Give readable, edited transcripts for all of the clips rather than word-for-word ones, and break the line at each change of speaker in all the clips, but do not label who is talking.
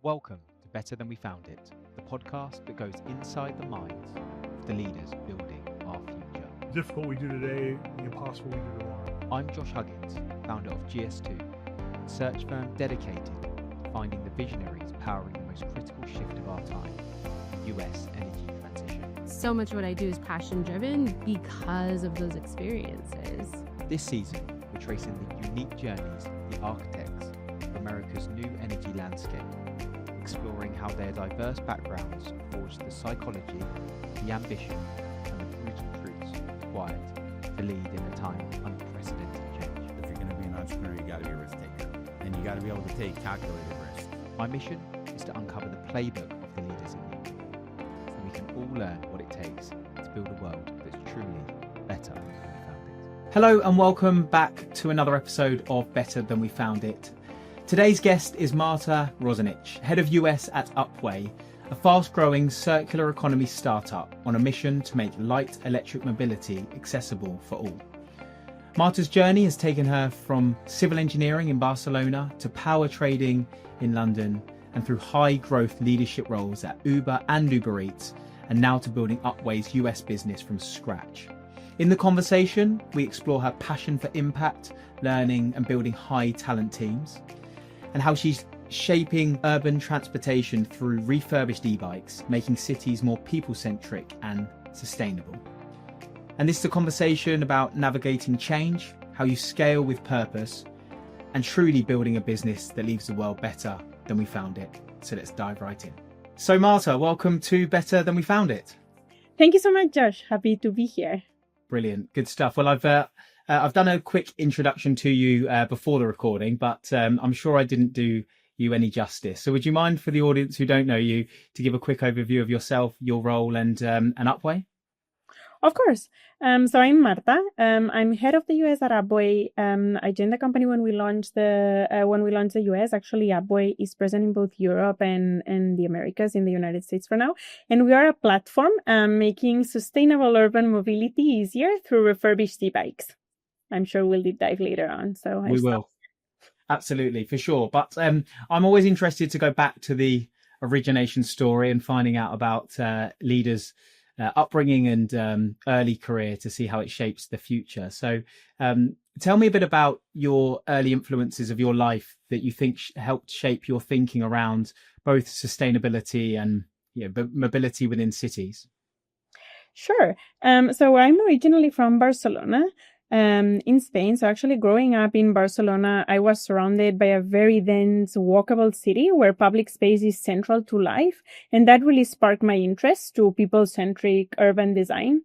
Welcome to Better Than We Found It, the podcast that goes inside the minds of the leaders building our future.
Difficult we do today, the impossible we do tomorrow.
I'm Josh Huggins, founder of GS2, a search firm dedicated to finding the visionaries powering the most critical shift of our time, the US energy transition.
So much of what I do is passion driven because of those experiences.
This season, we're tracing the unique journeys of the architects of America's new energy landscape, exploring how their diverse backgrounds forged the psychology, the ambition, and the brutal truths required to lead in a time of unprecedented change.
If you're going to be an entrepreneur, you got to be a risk taker, and you got to be able to take calculated risk.
My mission is to uncover the playbook of the leaders in the industry, so we can all learn what it takes to build a world that's truly better than we found it. Hello and welcome back to another episode of Better Than We Found It. Today's guest is Marta Anadon, head of US at Upway, a fast-growing circular economy startup on a mission to make light electric mobility accessible for all. Marta's journey has taken her from civil engineering in Barcelona to power trading in London and through high-growth leadership roles at Uber and UberEats, and now to building Upway's US business from scratch. In the conversation, we explore her passion for impact, learning and building high-talent teams, and how she's shaping urban transportation through refurbished e-bikes, making cities more people-centric and sustainable. And this is a conversation about navigating change, how you scale with purpose, and truly building a business that leaves the world better than we found it. So let's dive right in. So Marta, welcome to Better Than We Found It.
Thank you so much, Josh. Happy to be here.
Brilliant. Good stuff. Well, I've done a quick introduction to you before the recording, but I'm sure I didn't do you any justice. So would you mind, for the audience who don't know you, to give a quick overview of yourself, your role and Upway?
Of course. So I'm Marta. I'm head of the US at Upway. I joined the company when we launched the US. Actually, Upway is present in both Europe and the Americas, in the United States for now. And we are a platform making sustainable urban mobility easier through refurbished e-bikes. I'm sure we'll deep dive later on. So
we will. Absolutely, for sure. But I'm always interested to go back to the origination story and finding out about leaders' upbringing and early career to see how it shapes the future. So tell me a bit about your early influences of your life that you think helped shape your thinking around both sustainability and mobility within cities.
Sure. So I'm originally from Barcelona. In Spain. So actually growing up in Barcelona, I was surrounded by a very dense, walkable city where public space is central to life. And that really sparked my interest to people-centric urban design.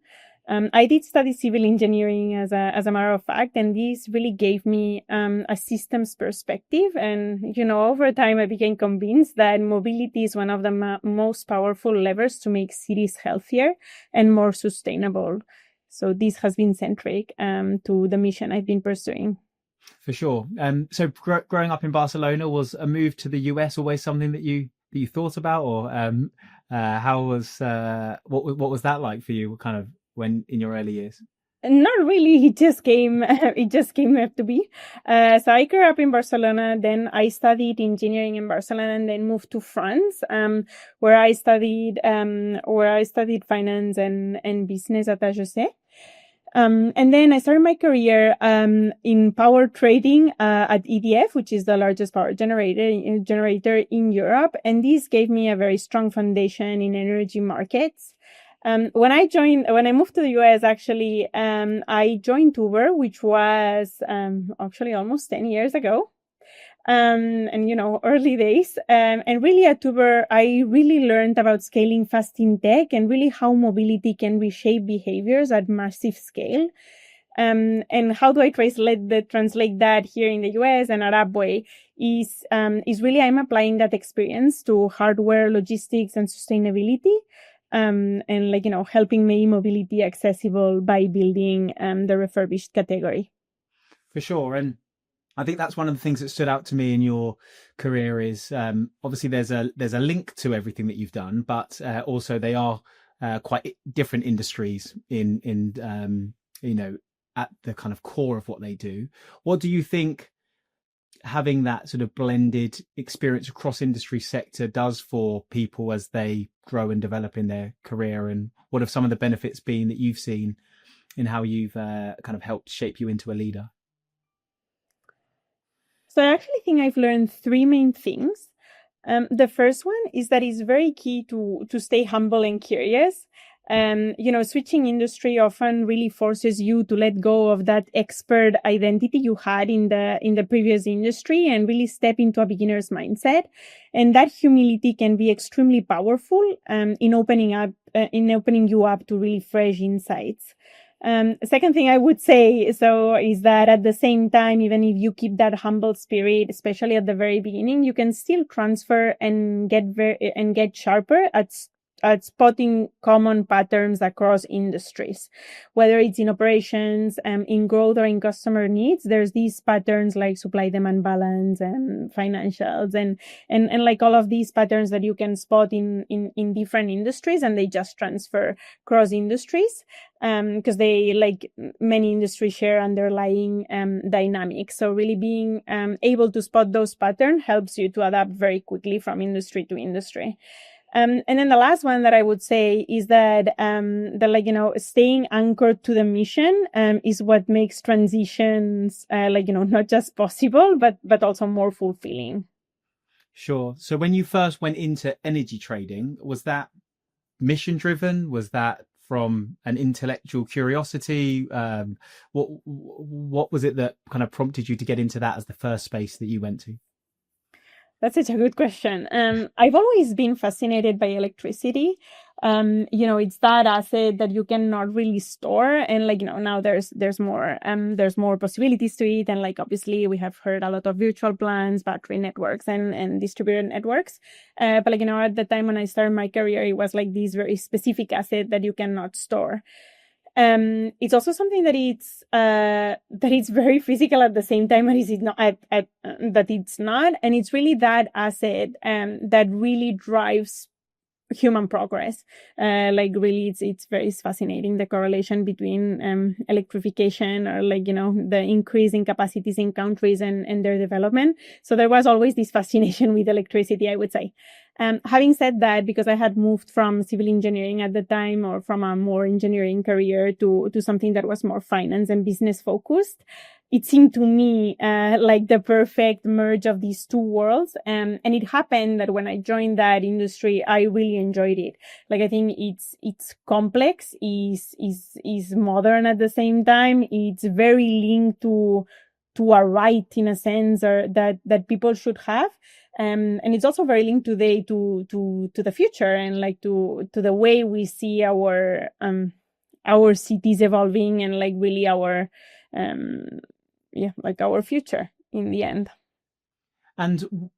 I did study civil engineering as a matter of fact, and this really gave me a systems perspective. And, over time, I became convinced that mobility is one of the most powerful levers to make cities healthier and more sustainable. So this has been centric to the mission I've been pursuing.
For sure. So growing up in Barcelona, was a move to the US always something that you thought about, or how was what was that like for you? Kind of when in your early years?
Not really. It just came up to be. So I grew up in Barcelona. Then I studied engineering in Barcelona, and then moved to France, where I studied finance and business at HEC. And then I started my career in power trading at EDF, which is the largest power generator in Europe. And this gave me a very strong foundation in energy markets. When I moved to the US, actually, I joined Uber, which was actually almost 10 years ago. And, early days. And really at Uber, I really learned about scaling fast in tech and really how mobility can reshape behaviors at massive scale. And how do I translate that here in the US and at Upway is really I'm applying that experience to hardware, logistics, and sustainability. And helping make mobility accessible by building the refurbished category.
For sure. And I think that's one of the things that stood out to me in your career is obviously there's a link to everything that you've done, but also they are quite different industries in at the kind of core of what they do. What do you think having that sort of blended experience across industry sector does for people as they grow and develop in their career, and what have some of the benefits been that you've seen in how you've kind of helped shape you into a leader?
So I actually think I've learned three main things. The first one is that it's very key to stay humble and curious. Switching industry often really forces you to let go of that expert identity you had in the previous industry and really step into a beginner's mindset. And that humility can be extremely powerful in opening you up to really fresh insights. Second thing I would say is that at the same time, even if you keep that humble spirit, especially at the very beginning, you can still transfer and get sharper at spotting common patterns across industries, whether it's in operations, in growth, or in customer needs. There's these patterns like supply demand balance and financials and like all of these patterns that you can spot in different industries, and they just transfer cross industries because they, like many industries, share underlying dynamics. So really being able to spot those patterns helps you to adapt very quickly from industry to industry. And then the last one that I would say is that staying anchored to the mission is what makes transitions not just possible but also more fulfilling.
Sure. So when you first went into energy trading, was that mission driven? Was that from an intellectual curiosity? What was it that kind of prompted you to get into that as the first space that you went to?
That's such a good question. I've always been fascinated by electricity. It's that asset that you cannot really store, and now there's more possibilities to it, and obviously we have heard a lot of virtual plants, battery networks, and distributed networks. But at the time when I started my career, it was this very specific asset that you cannot store. It's also something that it's very physical at the same time, but that it's not, and it's really that asset that really drives human progress. Really, it's fascinating, the correlation between electrification or the increase in capacities in countries and their development. So there was always this fascination with electricity, I would say. Having said that, because I had moved from civil engineering at the time, or from a more engineering career to something that was more finance and business focused, it seemed to me like the perfect merge of these two worlds. And it happened that when I joined that industry, I really enjoyed it. I think it's complex, is modern at the same time. It's very linked to a right, in a sense, or that people should have. And it's also very linked today to the future, and to the way we see our cities evolving, and really our our future in the end.
And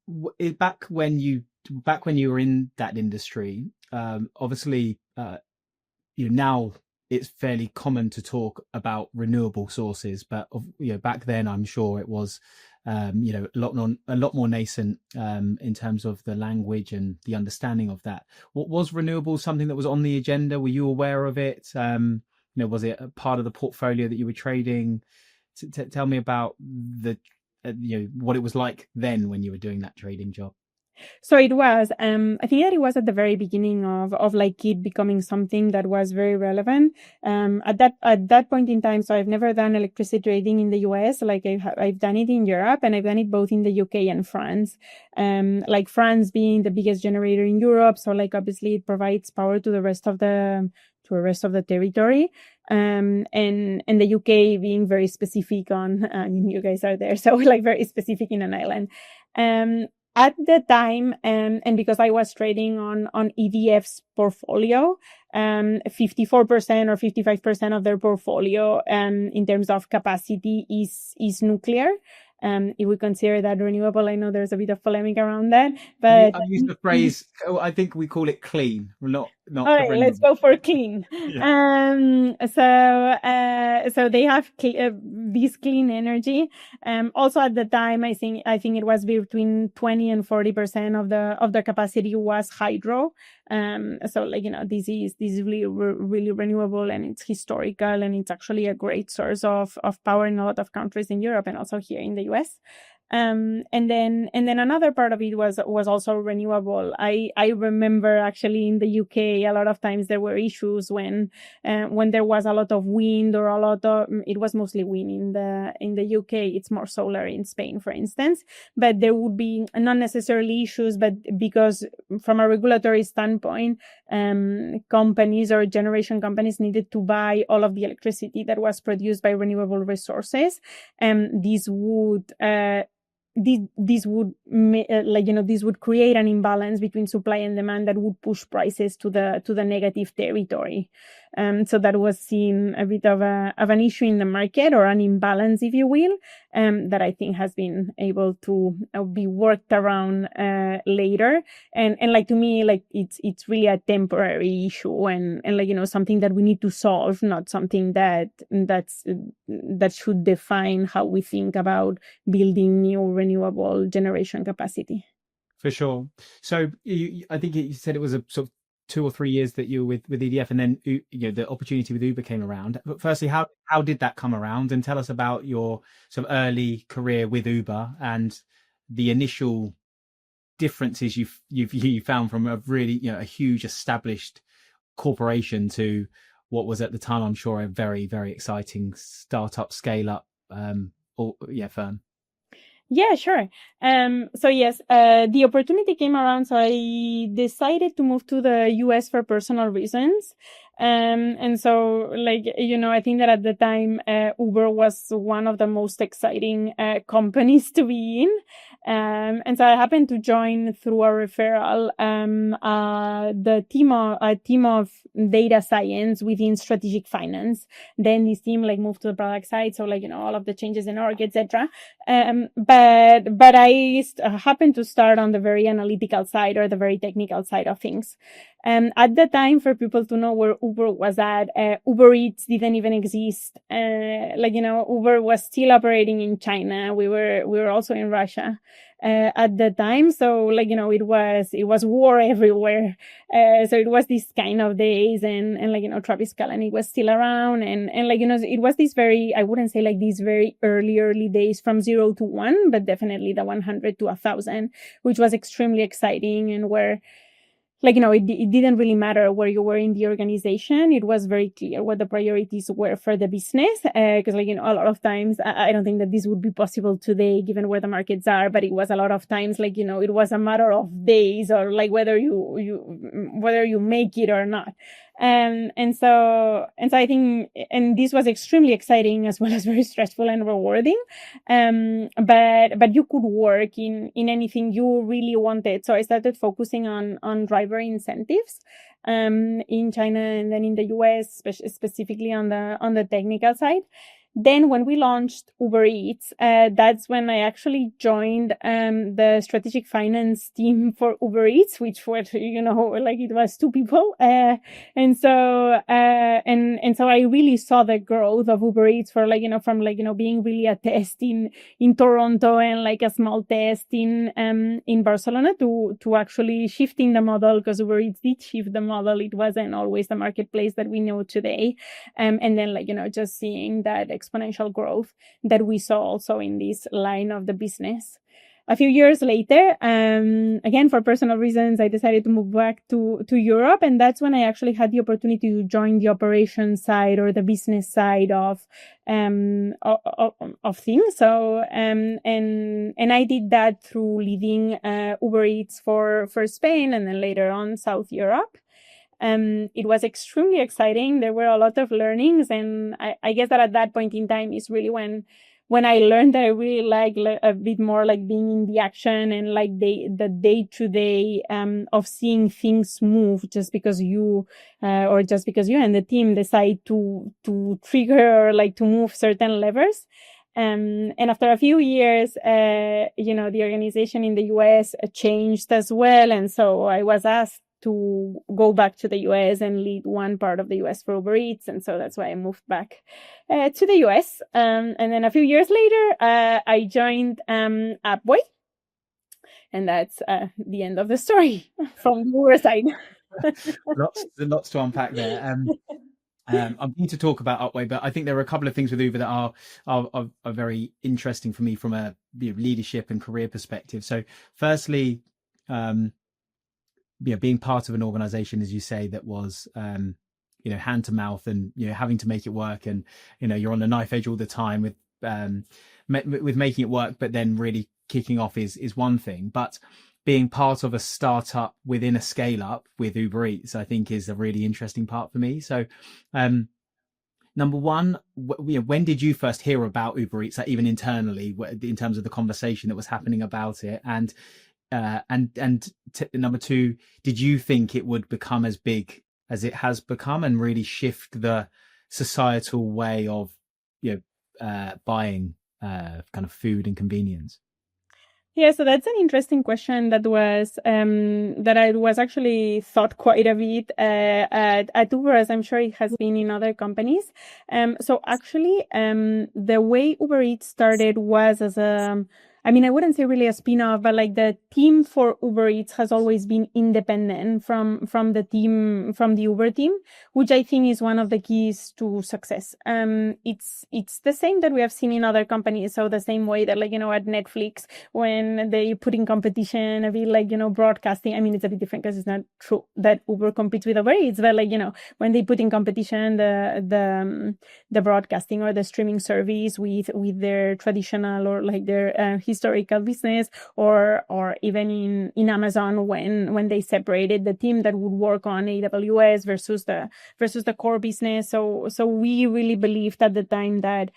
back when you were in that industry, obviously, now it's fairly common to talk about renewable sources, but back then I'm sure it was a lot more nascent in terms of the language and the understanding of that. What was renewable something that was on the agenda? Were you aware of it? Was it a part of the portfolio that you were trading? Tell me about what it was like then when you were doing that trading job.
So it was, I think that it was at the very beginning of it becoming something that was very relevant. At that point in time, so I've never done electricity trading in the US. I've done it in Europe, and I've done it both in the UK and France. France being the biggest generator in Europe, so obviously it provides power to the rest of the territory. And the UK being very specific on, you guys are there, so very specific in an island. At the time, and because I was trading on EDF's portfolio, 54% or 55% of their portfolio, in terms of capacity, is nuclear. If we consider that renewable, I know there's a bit of polemic around that, but
I've used the phrase. I think we call it clean, not.
All right, let's go for clean. Yeah. So they have this clean energy. Also at the time, I think it was between 20 and 40% of the capacity was hydro. So this is really renewable, and it's historical, and it's actually a great source of power in a lot of countries in Europe and also here in the US. And then another part of it was also renewable. I remember actually in the UK a lot of times there were issues when there was a lot of wind or a lot of, it was mostly wind in the UK. It's more solar in Spain, for instance, but there would be not necessarily issues, but because from a regulatory standpoint, companies or generation companies needed to buy all of the electricity that was produced by renewable resources. This would this would this would create an imbalance between supply and demand that would push prices to the negative territory. So that was seen a bit of an issue in the market, or an imbalance, if you will, that I think has been able to be worked around later. And like, to me, like it's really a temporary issue, and like, something that we need to solve, not something that should define how we think about building new renewable generation capacity.
For sure. So I think you said it was a sort of 2 or 3 years that you were with EDF, and then the opportunity with Uber came around. But firstly, how did that come around? And tell us about your sort of early career with Uber and the initial differences you found from a really a huge established corporation to what was at the time, I'm sure, a very, very exciting startup scale up firm.
Yeah, sure. So yes, the opportunity came around. So I decided to move to the US for personal reasons. And so, like, I think that at the time, Uber was one of the most exciting companies to be in. And so I happened to join through a referral, a team of data science within strategic finance. Then this team moved to the product side. So all of the changes in org, etc. But I happened to start on the very analytical side, or the very technical side of things. At the time, for people to know where Uber was at, Uber Eats didn't even exist. Uber was still operating in China. We were also in Russia at the time. So it was war everywhere. So it was this kind of days, and Travis Kalanick was still around, and it was this very, I wouldn't say these very early days from 0 to 1, but definitely the 100 to 1,000, which was extremely exciting, and where it didn't really matter where you were in the organization. It was very clear what the priorities were for the business. Because a lot of times, I don't think that this would be possible today, given where the markets are. But it was a lot of times, it was a matter of days, or whether you make it or not. And so I think, and this was extremely exciting as well as very stressful and rewarding. But you could work in anything you really wanted. So I started focusing on driver incentives, in China and then in the US, specifically on the technical side. Then when we launched Uber Eats, that's when I actually joined the strategic finance team for Uber Eats, which were, it was 2 people. And so I really saw the growth of Uber Eats from being really a test in Toronto, and a small test in Barcelona, to actually shifting the model, because Uber Eats did shift the model. It wasn't always the marketplace that we know today. And then just seeing that exponential growth that we saw also in this line of the business. A few years later, again, for personal reasons, I decided to move back to Europe. And that's when I actually had the opportunity to join the operations side, or the business side of things. So, and I did that through leading Uber Eats for Spain, and then later on South Europe. It was extremely exciting. There were a lot of learnings, and I guess that at that point in time is really when I learned that I really like a bit more being in the action, and the day-to-day of seeing things move, just because you and the team decide to trigger, or to move certain levers. And after a few years, the organization in the US changed as well, and so I was asked to go back to the US and lead one part of the US for Uber Eats. And so that's why I moved back to the US. And then a few years later, I joined Upway. And that's the end of the story from the Uber side.
Lots to unpack there. I'm keen to talk about Upway, but I think there are a couple of things with Uber that are very interesting for me from a leadership and career perspective. So firstly, being part of an organization, as you say, that was hand to mouth and having to make it work, and you're on the knife edge all the time with making it work, but then really kicking off is one thing. But being part of a startup within a scale up with Uber Eats, I think, is a really interesting part for me. So number one, when did you first hear about Uber Eats, even internally, in terms of the conversation that was happening about it? And number two, did you think it would become as big as it has become and really shift the societal way of buying kind of food and convenience?
Yeah, so that's an interesting question that I was actually thought quite a bit at Uber, as I'm sure it has been in other companies. So actually, the way Uber Eats started was as I wouldn't say really a spin-off, but like the team for Uber Eats has always been independent from the Uber team, which I think is one of the keys to success. It's the same that we have seen in other companies. So the same way that at Netflix, when they put in competition a bit broadcasting, it's a bit different because it's not true that Uber competes with Uber Eats, but when they put in competition the broadcasting or the streaming service with their traditional or their historical business, or even in Amazon when they separated the team that would work on AWS versus the core business. So we really believed at the time that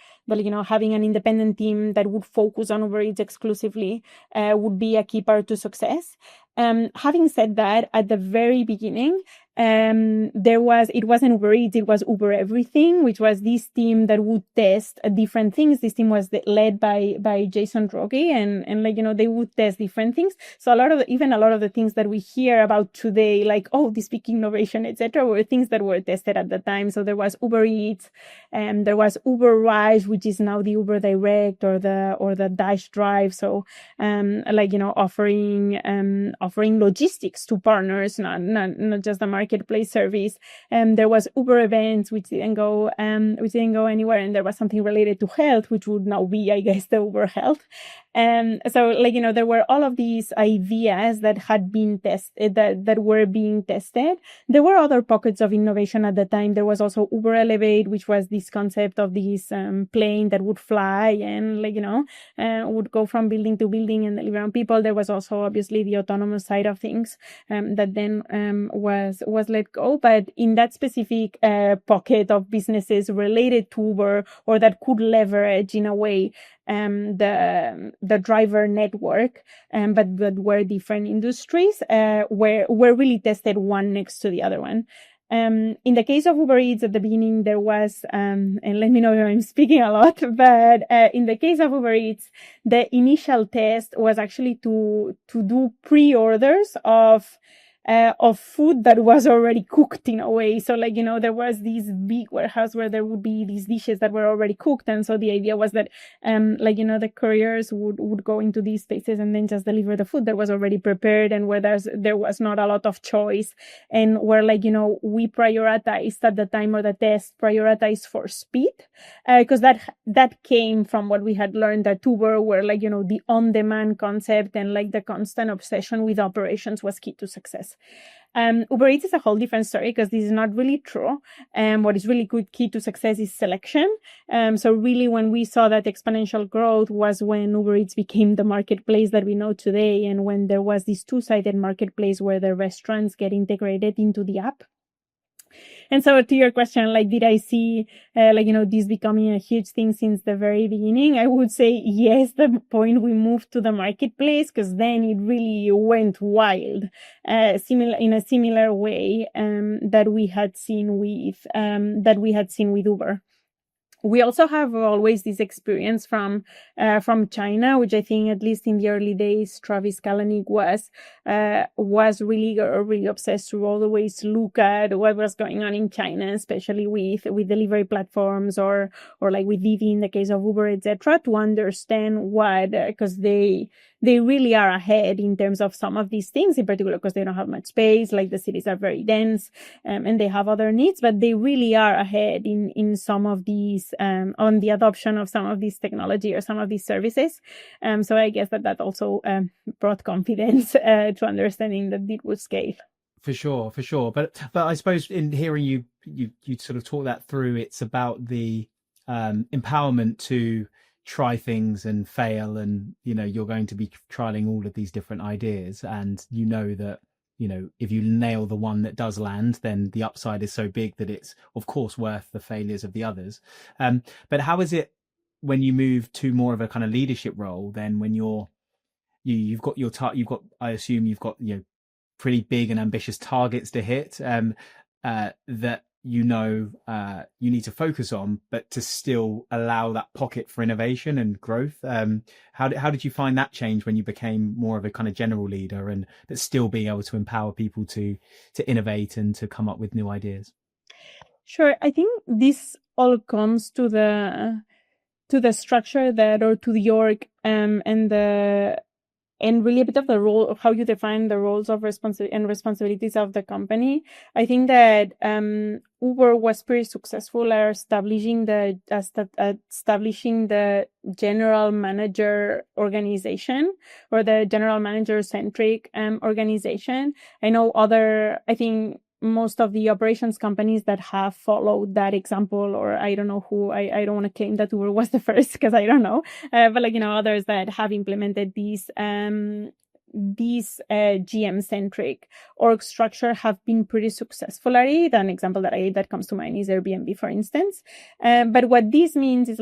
having an independent team that would focus on Uber Eats exclusively would be a key part to success. Having said that, at the very beginning, it wasn't Uber Eats, it was Uber Everything, which was this team that would test different things. This team was led by Jason Rogie, and they would test different things. So a lot of the things that we hear about today, like, oh, this big innovation, etc., were things that were tested at the time. So there was Uber Eats, there was Uber Rise, which is now the Uber Direct or the Dash Drive. So offering logistics to partners, not just the marketplace service. There was Uber Events, which didn't go anywhere, and there was something related to health, which would now be, I guess, the Uber Health. So there were all of these ideas that had been tested, that were being tested. There were other pockets of innovation at the time. There was also Uber Elevate, which was this concept of this plane that would fly and would go from building to building and deliver on people. There was also obviously the autonomous side of things that then was let go. But in that specific pocket of businesses related to Uber, or that could leverage in a way the driver network, but were different industries, were really tested one next to the other one. In the case of Uber Eats, at the beginning, there was, and let me know if I'm speaking a lot, but in the case of Uber Eats, the initial test was actually to do pre-orders of food that was already cooked in a way. So there was this big warehouse where there would be these dishes that were already cooked. And so the idea was that, the couriers would go into these spaces and then just deliver the food that was already prepared, and where there was not a lot of choice, and where we prioritized at the time, or the test prioritized for speed, because that came from what we had learned at Uber, where the on-demand concept and the constant obsession with operations was key to success. Uber Eats is a whole different story, because this is not really true. What is really good key to success is selection. So really, when we saw that exponential growth was when Uber Eats became the marketplace that we know today, and when there was this two-sided marketplace where the restaurants get integrated into the app. And so to your question, did I see, this becoming a huge thing since the very beginning? I would say yes, the point we moved to the marketplace, because then it really went wild, in a similar way, that we had seen with Uber. We also have always this experience from China, which I think, at least in the early days, Travis Kalanick was really obsessed to always look at what was going on in China, especially with delivery platforms, or with Didi in the case of Uber, etc., to understand because they they really are ahead in terms of some of these things, in particular because they don't have much space, like the cities are very dense, and they have other needs, but they really are ahead in some of these, on the adoption of some of these technology or some of these services. So I guess that also brought confidence to understanding that it would scale.
For sure. But I suppose in hearing you sort of talk that through, it's about the empowerment to try things and fail, and you're going to be trialing all of these different ideas, and that if you nail the one that does land, then the upside is so big that it's of course worth the failures of the others. But how is it when you move to more of a kind of leadership role? Then when you've got I assume you've got pretty big and ambitious targets to hit, that you need to focus on, but to still allow that pocket for innovation and growth. How did you find that change when you became more of a kind of general leader, and but still being able to empower people to innovate and to come up with new ideas?
Sure. I think this all comes to the structure or to the org, and really a bit of the role of how you define the roles of responsibilities of the company. I think that Uber was pretty successful at establishing the general manager organization, or the general manager centric organization. I think most of the operations companies that have followed that example, or I don't know who, I don't want to claim that Uber was the first because I don't know, but others that have implemented these GM centric org structure have been pretty successful at it. An example that comes to mind is Airbnb, for instance. But what this means is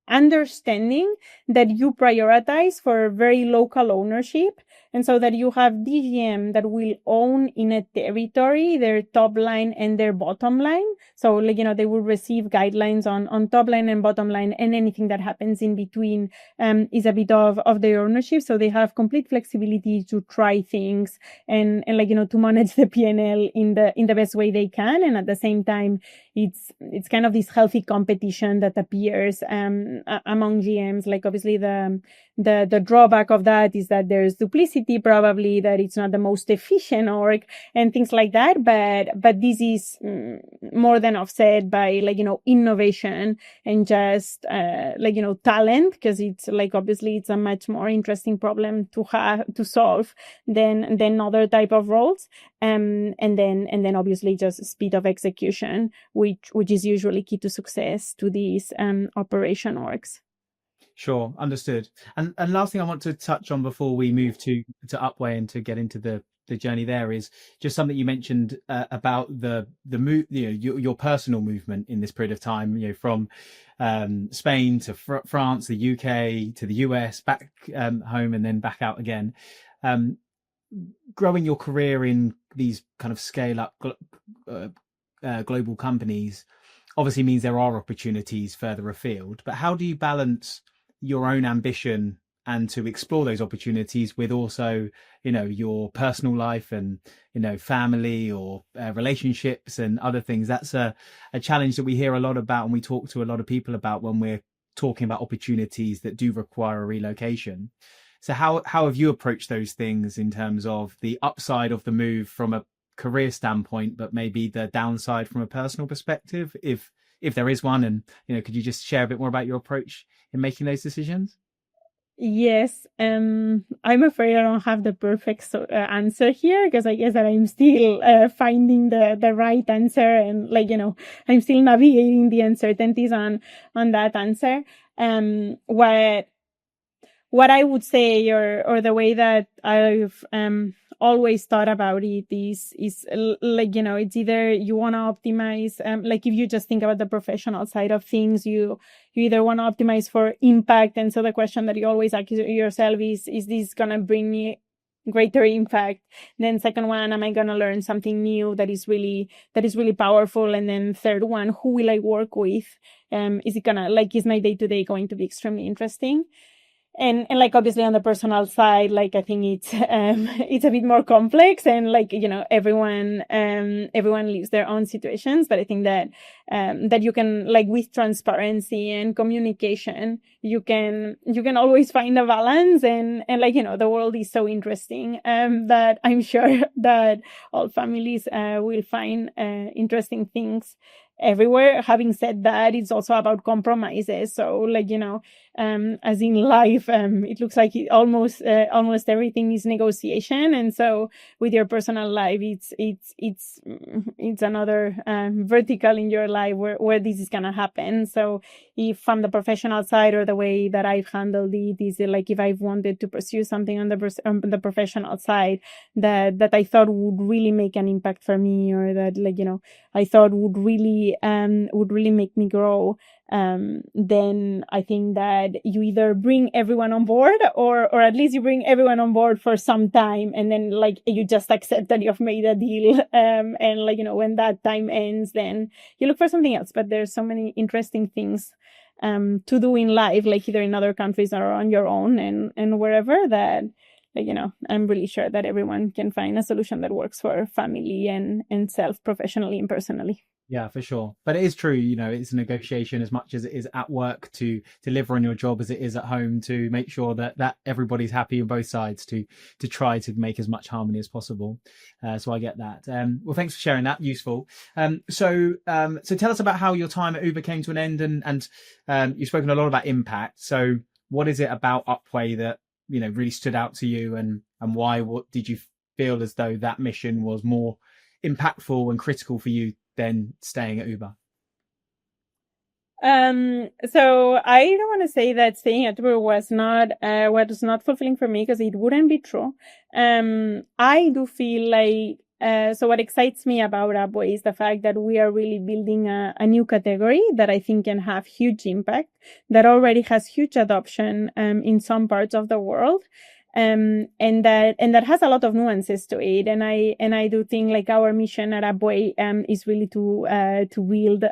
understanding that you prioritize for very local ownership, and so that you have DGM that will own in a territory their top line and their bottom line. So they will receive guidelines on top line and bottom line, and anything that happens in between is a bit of their ownership. So they have complete flexibility to try things and to manage the P&L in the best way they can. And at the same time, it's kind of this healthy competition that appears among GMs. Obviously the drawback of that is that there's duplicity, probably, that it's not the most efficient org and things like that. But this is more than offset by innovation and just talent, because it's obviously it's a much more interesting problem to solve than other type of roles. And then obviously just speed of execution, which is usually key to success to these operation orgs.
Sure, understood. And last thing I want to touch on before we move to Upway and to get into the journey there is just something you mentioned about the move, your personal movement in this period of time, from Spain to France, the UK to the US, back home and then back out again. Growing your career in these kind of scale up global companies obviously means there are opportunities further afield, but how do you balance your own ambition and to explore those opportunities with also, your personal life and, family or relationships and other things? That's a challenge that we hear a lot about, and we talk to a lot of people about when we're talking about opportunities that do require a relocation. So how have you approached those things in terms of the upside of the move from a career standpoint, but maybe the downside from a personal perspective, if there is one? And could you just share a bit more about your approach in making those decisions?
Yes, I'm afraid I don't have the perfect answer here, because I guess that I'm still finding the right answer, and I'm still navigating the uncertainties on that answer. What I would say, or the way that I've always thought about it is it's either you want to optimize, if you just think about the professional side of things, you either want to optimize for impact. And so the question that you always ask yourself is this going to bring me greater impact? Then second one, am I going to learn something new that is really powerful? And then third one, who will I work with? Is it gonna is my day-to-day going to be extremely interesting? and like obviously on the personal side, like I think it's a bit more complex, and like, you know, everyone lives their own situations, but I think that that you can, like, with transparency and communication, you can always find a balance, and like, you know, the world is so interesting that I'm sure that all families will find interesting things everywhere. Having said that, it's also about compromises. So, like, you know, as in life, it looks like almost everything is negotiation. And so with your personal life, it's another vertical in your life where this is going to happen. So if from the professional side, or the way that I've handled it is like, if I've wanted to pursue something on the professional side that I thought would really make an impact for me, or that, like, you know, I thought would really make me grow, then I think that you either bring everyone on board, or at least you bring everyone on board for some time, and then, like, you just accept that you've made a deal, and, like, you know, when that time ends, then you look for something else. But there's so many interesting things to do in life, like either in other countries or on your own, and wherever, that, like, you know, I'm really sure that everyone can find a solution that works for family and self, professionally and personally.
Yeah, for sure. But it is true, you know, it's a negotiation as much as it is at work to deliver on your job, as it is at home to make sure that everybody's happy on both sides, to try to make as much harmony as possible. So I get that. Well, thanks for sharing that. Useful. So tell us about how your time at Uber came to an end, and you've spoken a lot about impact. So what is it about Upway that, you know, really stood out to you, and why? What did you feel as though that mission was more impactful and critical for you than staying at Uber?
So I don't want to say that staying at Uber was not fulfilling for me, because it wouldn't be true. I do feel like, so what excites me about Upway is the fact that we are really building a new category that I think can have huge impact, that already has huge adoption in some parts of the world. And that has a lot of nuances to it. And I do think, like, our mission at Upway is really to build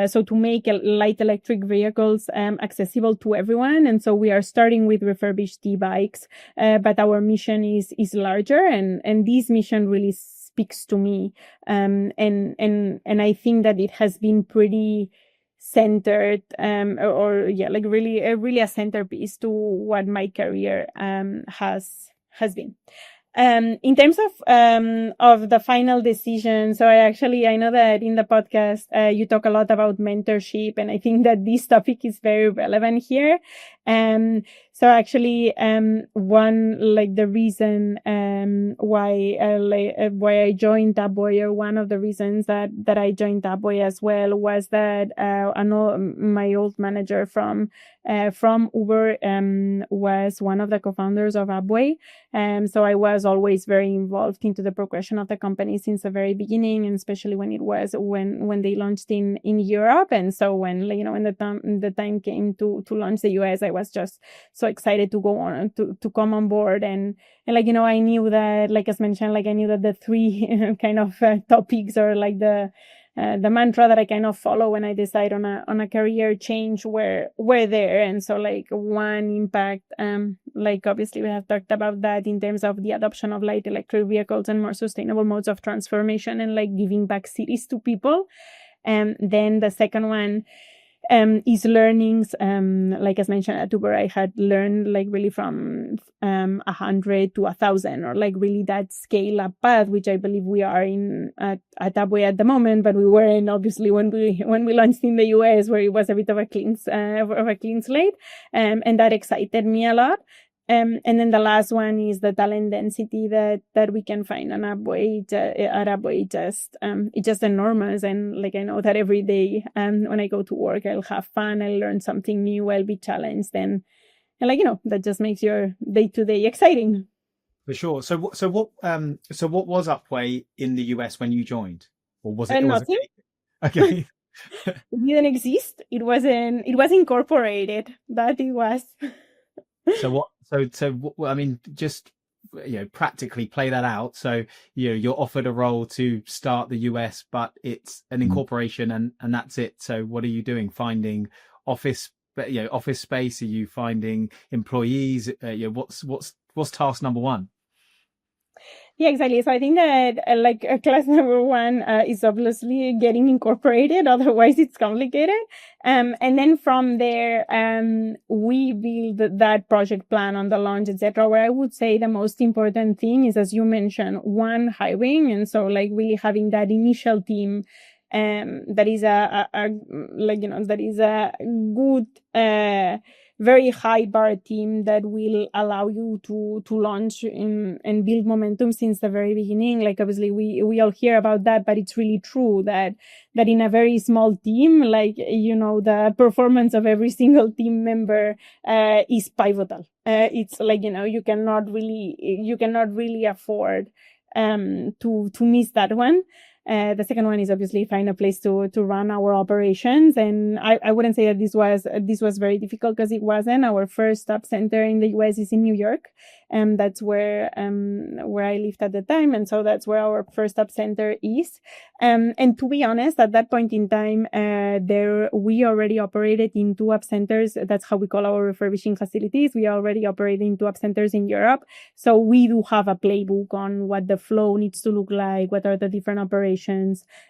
so to make light electric vehicles accessible to everyone. And so we are starting with refurbished e-bikes, but our mission is larger, and this mission really speaks to me. And I think that it has been pretty centered, like really a centerpiece to what my career has been. In terms of the final decision, so I know that in the podcast you talk a lot about mentorship, and I think that this topic is very relevant here. So actually, the reason why I joined Upway, or one of the reasons that I joined Upway as well, was that my old manager from Uber was one of the co-founders of Upway. So I was always very involved into the progression of the company since the very beginning, and especially when they launched in Europe. And so when the time came to launch the US, I was just so excited to go on to come on board. And I knew that, like as mentioned, I knew that the three kind of topics, or the mantra that I kind of follow when I decide on a career change were there. And so one impact, obviously we have talked about that in terms of the adoption of light electric vehicles and more sustainable modes of transformation, and giving back cities to people. And then the second one is learnings. As mentioned at Uber, I had learned really from 100 to 1,000, or really that scale up path, which I believe we are in at Upway at the moment, but we weren't obviously when we launched in the US, where it was a bit of a clean slate, and that excited me a lot. And then the last one is the talent density that we can find on Upway. At Upway, it's just enormous. And I know that every day, when I go to work, I'll have fun. I'll learn something new. I'll be challenged, and that just makes your day to day exciting.
For sure. So what was Upway in the US when you joined, or was it
nothing?
Okay.
It didn't exist. It was incorporated. That it was.
So I mean, just practically play that out. So you're offered a role to start the US, but it's an incorporation, and that's it. So what are you doing? Finding office office space? Are you finding employees? What's task number one?
Yeah, exactly. So I think that class number one is obviously getting incorporated. Otherwise, it's complicated. And then from there, we build that project plan on the launch, etc. Where I would say the most important thing is, as you mentioned, one, hiring, and so like really having that initial team. That is that is a good, very high bar team that will allow you to launch and build momentum since the very beginning. Like obviously we all hear about that, but it's really true that in a very small team, the performance of every single team member is pivotal. It's you cannot really afford to miss that one. The second one is obviously find a place to run our operations. And I wouldn't say that this was very difficult, because it wasn't. Our first stop center in the US is in New York. And that's where I lived at the time. And so that's where our first stop center is. And to be honest, at that point in time, we already operated in 2 app centers. That's how we call our refurbishing facilities. We already operate in 2 app centers in Europe. So we do have a playbook on what the flow needs to look like, what are the different operations.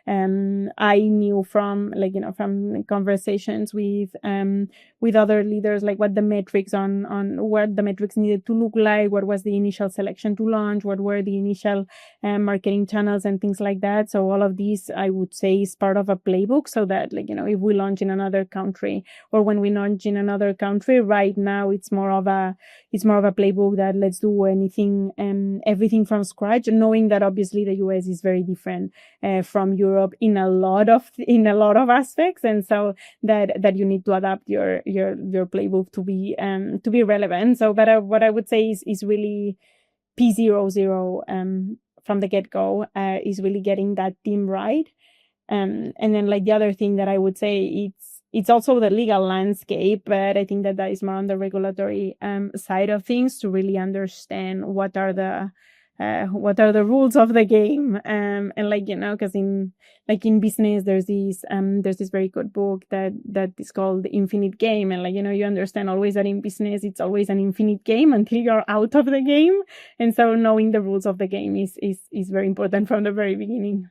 I knew from conversations with other leaders, like what the metrics on what the metrics needed to look like, what was the initial selection to launch, what were the initial marketing channels and things like that. So all of these, I would say, is part of a playbook, so that if we launch in another country, or when we launch in another country, right now it's more of a playbook that let's do everything from scratch, knowing that obviously the US is very different from Europe in a lot of aspects, and so that you need to adapt your playbook to be relevant. So, but what I would say is really P00 from the get-go is really getting that team right. And then the other thing that I would say, it's also the legal landscape, but I think that is more on the regulatory side of things, to really understand what are the rules of the game. And because in business, there's this very good book that is called The Infinite Game. And you understand always that in business, it's always an infinite game until you're out of the game. And so knowing the rules of the game is very important from the very beginning.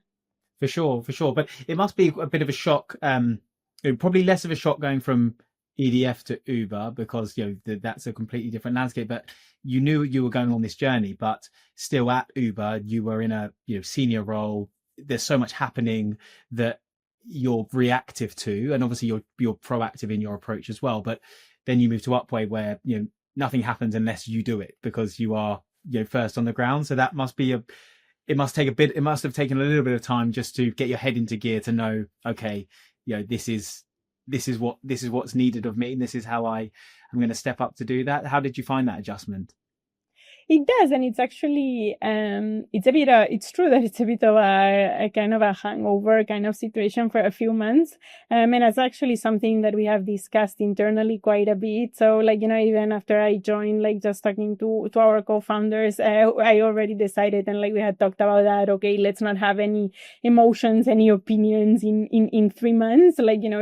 For sure. But it must be a bit of a shock, probably less of a shock going from EDF to Uber, because that's a completely different landscape. But you knew you were going on this journey, but still at Uber, you were in a senior role. There's so much happening that you're reactive to, and obviously you're proactive in your approach as well. But then you move to Upway, where nothing happens unless you do it, because you are first on the ground. So that must be it must have taken a little bit of time just to get your head into gear, to know, okay, this is what's needed of me, and this is how I'm going to step up to do that. How did you find that adjustment?
It does, and it's actually it's true that it's a bit of a kind of a hangover kind of situation for a few months, and it's actually something that we have discussed internally quite a bit. So even after I joined, just talking to our co-founders, I already decided, and we had talked about that. Okay, let's not have any emotions, any opinions in 3 months.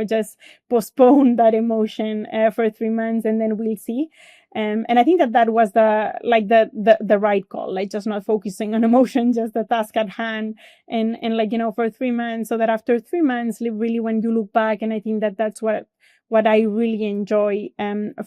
Just postpone that emotion for 3 months, and then we'll see. And I think that was the right call, just not focusing on emotion, just the task at hand, and for 3 months, so that after 3 months, really, when you look back, and I think that that's what I really enjoy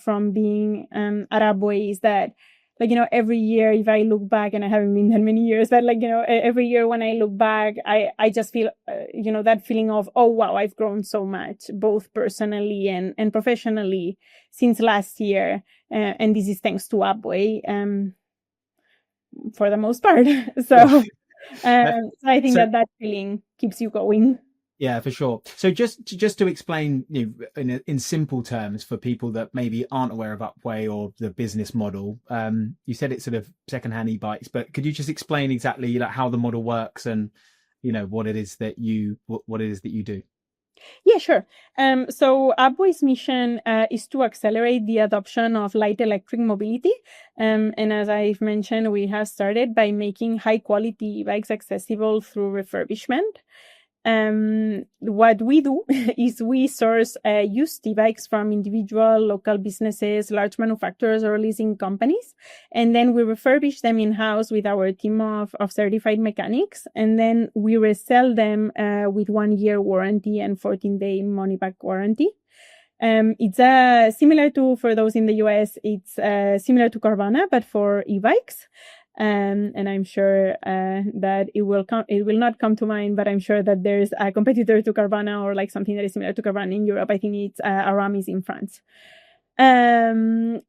from being at Upway, is that every year, if I look back, and I haven't been that many years, but every year when I look back, I just feel that feeling of, oh wow, I've grown so much, both personally and professionally, since last year, and this is thanks to Upway for the most part. So I think that feeling keeps you going.
Yeah, for sure. So just to explain, in simple terms, for people that maybe aren't aware of Upway or the business model, you said it's sort of secondhand e-bikes, but could you just explain exactly how the model works, and what it is that you do?
Yeah, sure. So Upway's mission is to accelerate the adoption of light electric mobility. And as I've mentioned, we have started by making high quality bikes accessible through refurbishment. what we do is we source used e-bikes from individual local businesses, large manufacturers, or leasing companies. And then we refurbish them in-house with our team of certified mechanics. And then we resell them with 1 year warranty and 14-day money-back warranty. It's similar to, for those in the US, it's similar to Carvana, but for e-bikes. And I'm sure that it will not come to mind, but I'm sure that there's a competitor to Carvana or like something that is similar to Carvana in Europe. I think it's Aramis in France. And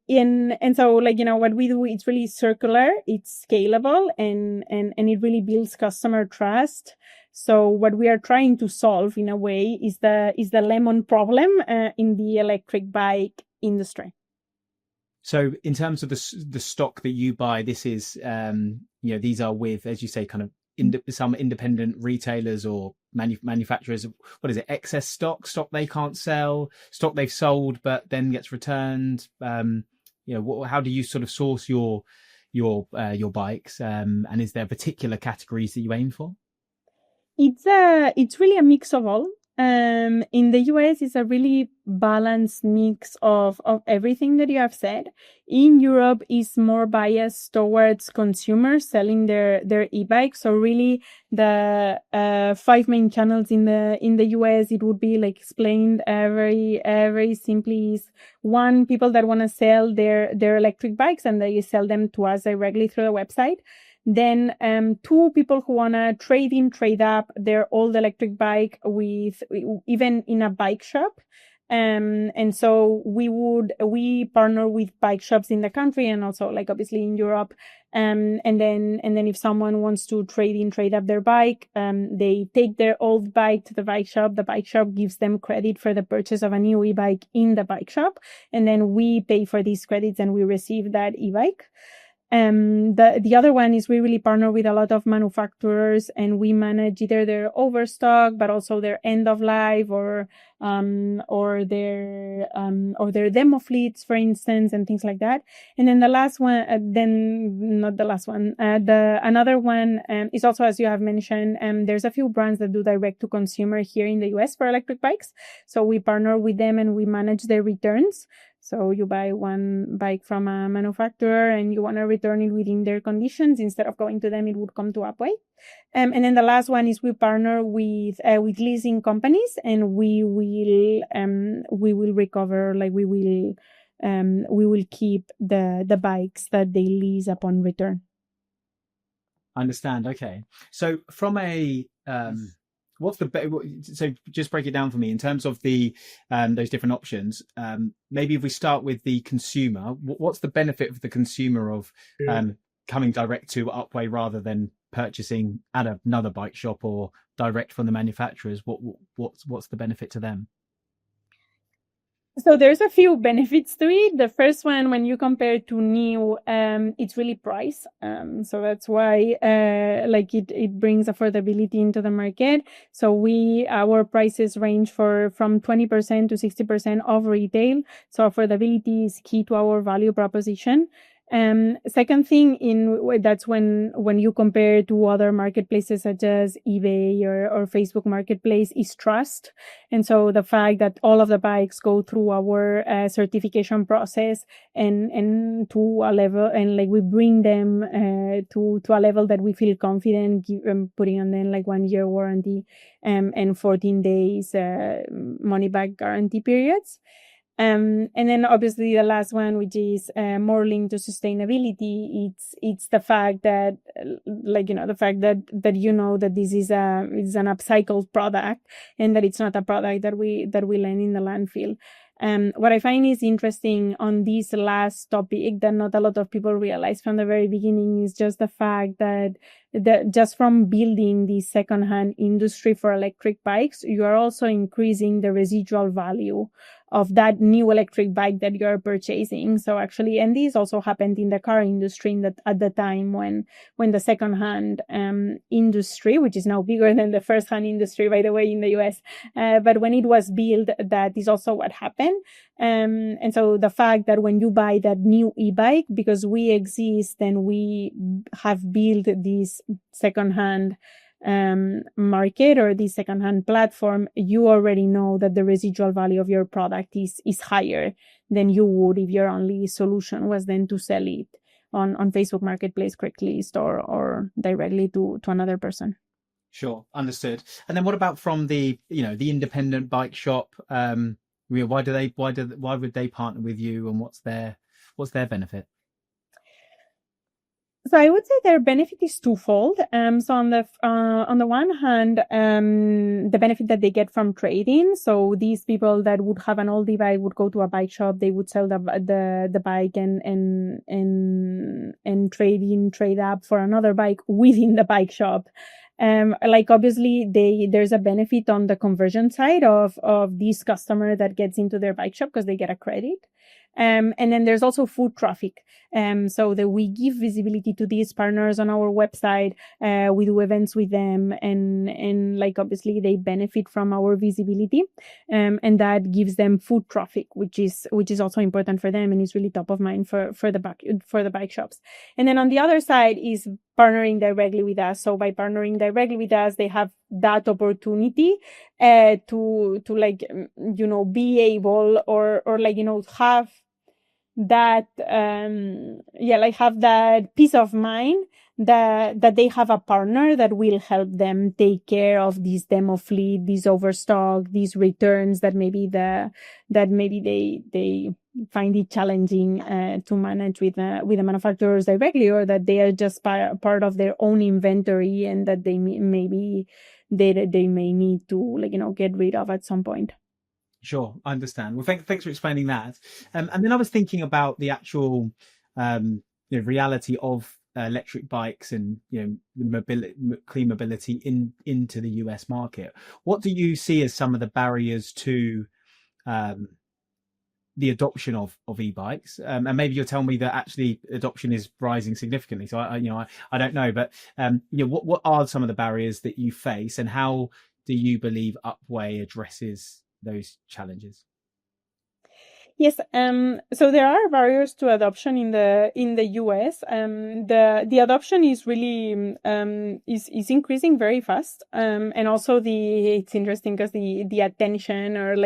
so, like, you know, what we do, it's really circular, it's scalable, and it really builds customer trust. So what we are trying to solve in a way is the lemon problem in the electric bike industry.
So in terms of the stock that you buy, this is, these are with, as you say, kind of some independent retailers or manufacturers. What is it? Excess stock they can't sell, stock they've sold but then gets returned. How do you sort of source your bikes? And is there particular categories that you aim for?
It's really a mix of all. In the US, it's a really balanced mix of everything that you have said. In Europe, it's more biased towards consumers selling their e-bikes. So really, the 5 main channels in the US, it would be like explained very very simply. Is one, people that want to sell their electric bikes and they sell them to us directly through the website. Then 2, people who want to trade up their old electric bike with even in a bike shop. And so we partner with bike shops in the country and also like obviously in Europe. And then if someone wants to trade up their bike, they take their old bike to the bike shop. The bike shop gives them credit for the purchase of a new e-bike in the bike shop. And then we pay for these credits and we receive that e-bike. The other one is we really partner with a lot of manufacturers and we manage either their overstock, but also their end of life or their demo fleets, for instance, and things like that. And then the last one, another one is also, as you have mentioned, there's a few brands that do direct to consumer here in the US for electric bikes. So we partner with them and we manage their returns. So you buy one bike from a manufacturer and you want to return it within their conditions. Instead of going to them, it would come to Upway. And then the last one is we partner with leasing companies, and we will recover, like we will keep the bikes that they lease upon return.
I understand. Okay. So from a so just break it down for me in terms of the those different options. Maybe if we start with the consumer, what's the benefit for the consumer of coming direct to Upway rather than purchasing at another bike shop or direct from the manufacturers? What's the benefit to them?
So there's a few benefits to it. The first one, when you compare to new, it's really price. So that's why, it brings affordability into the market. So our prices range from 20% to 60% of retail. So affordability is key to our value proposition. Second thing, that's when you compare to other marketplaces such as eBay or Facebook Marketplace, is trust. And so the fact that all of the bikes go through our certification process and to a level, and like we bring them to a level that we feel confident putting on them, like 1 year warranty and 14 days money back guarantee periods. And then obviously the last one, which is more linked to sustainability, it's the fact that that this is an upcycled product and that it's not a product that we land in the landfill. What I find is interesting on this last topic that not a lot of people realize from the very beginning is just the fact that just from building the secondhand industry for electric bikes, you are also increasing the residual value of that new electric bike that you're purchasing. So actually, and this also happened in the car industry at the time when the secondhand industry, which is now bigger than the first-hand industry, by the way, in the US, but when it was built, that is also what happened. And so the fact that when you buy that new e-bike, because we exist and we have built this secondhand market or this secondhand platform, you already know that the residual value of your product is higher than you would if your only solution was then to sell it on Facebook Marketplace, Craigslist, or directly to another person.
Sure, understood. And then what about from the independent bike shop? Why would they partner with you, and what's their benefit?
So I would say their benefit is twofold. So on the one hand, the benefit that they get from trading. So these people that would have an oldie bike would go to a bike shop. They would sell the bike and trade up for another bike within the bike shop. Obviously there's a benefit on the conversion side of this customer that gets into their bike shop because they get a credit. And then there's also foot traffic. So that we give visibility to these partners on our website. We do events with them, and obviously they benefit from our visibility. And that gives them foot traffic, which is also important for them and is really top of mind for the bike shops. And then on the other side is partnering directly with us. So by partnering directly with us, they have that opportunity to be able or have that have that peace of mind that they have a partner that will help them take care of this demo fleet, this overstock, these returns that maybe they find it challenging to manage with the manufacturers directly, or that they are just part of their own inventory and that they may need to get rid of at some point.
Sure, I understand. Well, thanks for explaining that. And then I was thinking about the actual reality of electric bikes and the clean mobility into the US market. What do you see as some of the barriers to the adoption of e-bikes? And maybe you'll tell me that actually adoption is rising significantly. So I don't know, but what are some of the barriers that you face, and how do you believe Upway addresses those challenges?
Yes, so there are barriers to adoption in the US. The adoption is really is increasing very fast, and also it's interesting because the attention, or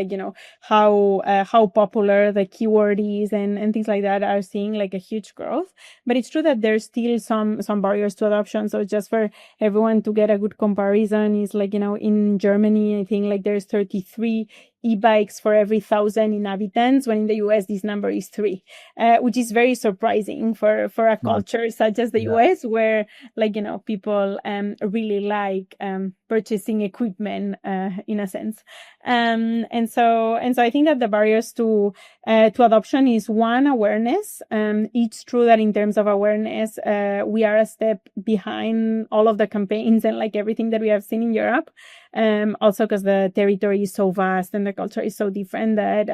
how popular the keyword is and things like that are seeing a huge growth. But it's true that there's still some barriers to adoption. So just for everyone to get a good comparison, is in Germany, I think there's 33 e-bikes for every 1,000 inhabitants, when in the US this number is 3, which is very surprising for a culture such as the US, where people really like purchasing equipment in a sense. And so I think that the barriers to adoption is, one, awareness. It's true that in terms of awareness, we are a step behind all of the campaigns and everything that we have seen in Europe. Also because the territory is so vast and the culture is so different that,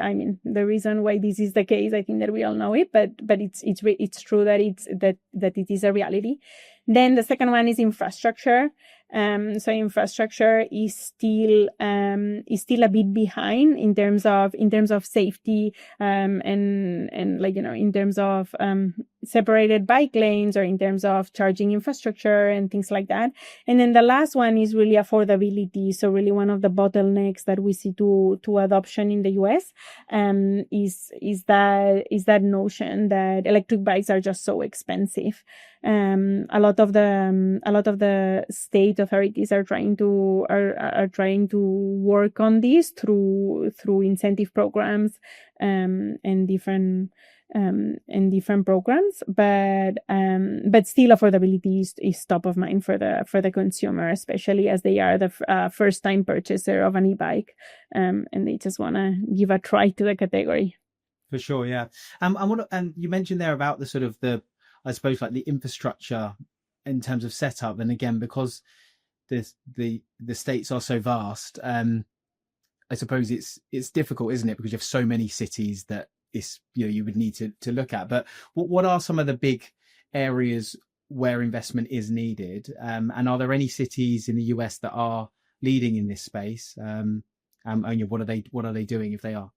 the reason why this is the case, I think that we all know it, but it's true that it is a reality. Then the second one is infrastructure. So infrastructure is still a bit behind in terms of safety, and in terms of separated bike lanes, or in terms of charging infrastructure and things like that. And then the last one is really affordability. So really one of the bottlenecks that we see to adoption in the US is that notion that electric bikes are just so expensive. A lot of the state authorities are trying to work on this through incentive programs and different programs, but still affordability is top of mind for the consumer, especially as they are the first time purchaser of an e-bike, and they just want to give a try to the category.
For sure, yeah. And you mentioned there about the sort of I suppose the infrastructure in terms of setup, and again, because the states are so vast, I suppose it's difficult, isn't it? Because you have so many cities that you would need to look at. But what are some of the big areas where investment is needed? And are there any cities in the US that are leading in this space? And what are they doing if they are?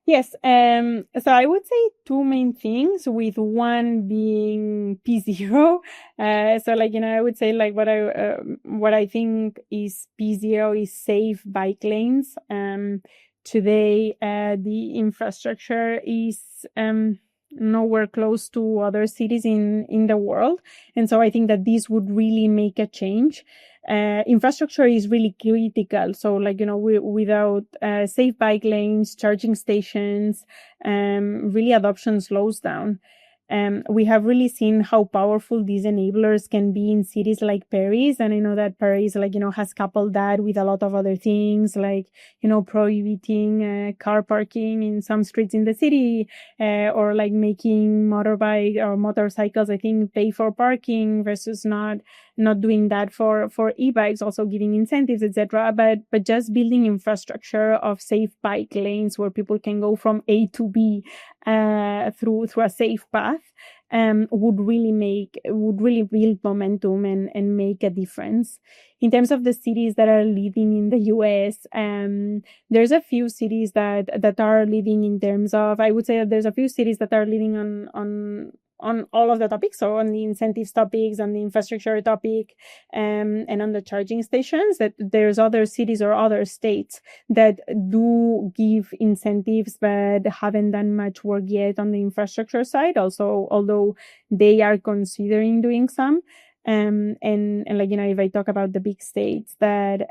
Yes. So I would say two main things, with one being P0. So I would say what I think is P0 is safe bike lanes. Today, the infrastructure is nowhere close to other cities in the world, and so I think that this would really make a change. Infrastructure is really critical. So without safe bike lanes, charging stations, really adoption slows down. We have really seen how powerful these enablers can be in cities like Paris. And I know that Paris, has coupled that with a lot of other things, prohibiting car parking in some streets in the city, or making motorbike or motorcycles, I think, pay for parking versus not doing that for e-bikes, also giving incentives, etc. But just building infrastructure of safe bike lanes where people can go from A to B through a safe path would really build momentum and make a difference. In terms of the cities that are leading in the US, there's a few cities that are leading in terms of, I would say that there's a few cities that are leading on all of the topics. So on the incentives topics, on the infrastructure topic, and on the charging stations, that there's other cities or other states that do give incentives, but haven't done much work yet on the infrastructure side. Also, although they are considering doing some. If I talk about the big states that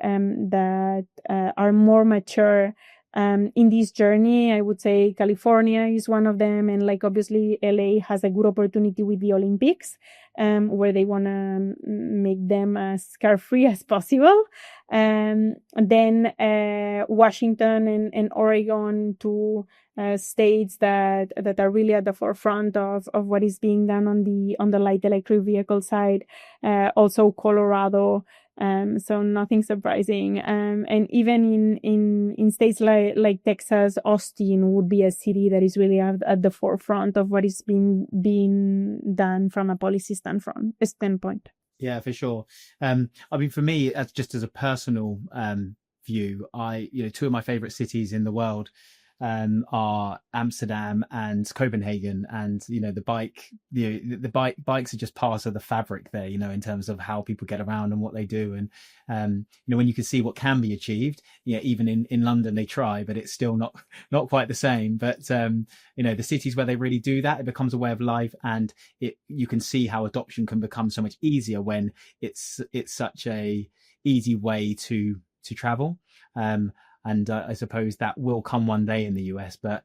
are more mature in this journey, I would say California is one of them, and obviously LA has a good opportunity with the Olympics, where they want to make them as car-free as possible. Then Washington and Oregon, two states that are really at the forefront of what is being done on the light electric vehicle side. Also Colorado. So nothing surprising. And even in states like Texas, Austin would be a city that is really at the forefront of what is being done from a policy standpoint.
Yeah, for sure. I mean, for me, just as a personal view, two of my favorite cities in the world are Amsterdam and Copenhagen, and the bikes are just part of the fabric there, in terms of how people get around and what they do. And when you can see what can be achieved, even in London they try, but it's still not quite the same. But the cities where they really do that, it becomes a way of life, and you can see how adoption can become so much easier when it's such a easy way to travel. And I suppose that will come one day in the US. But,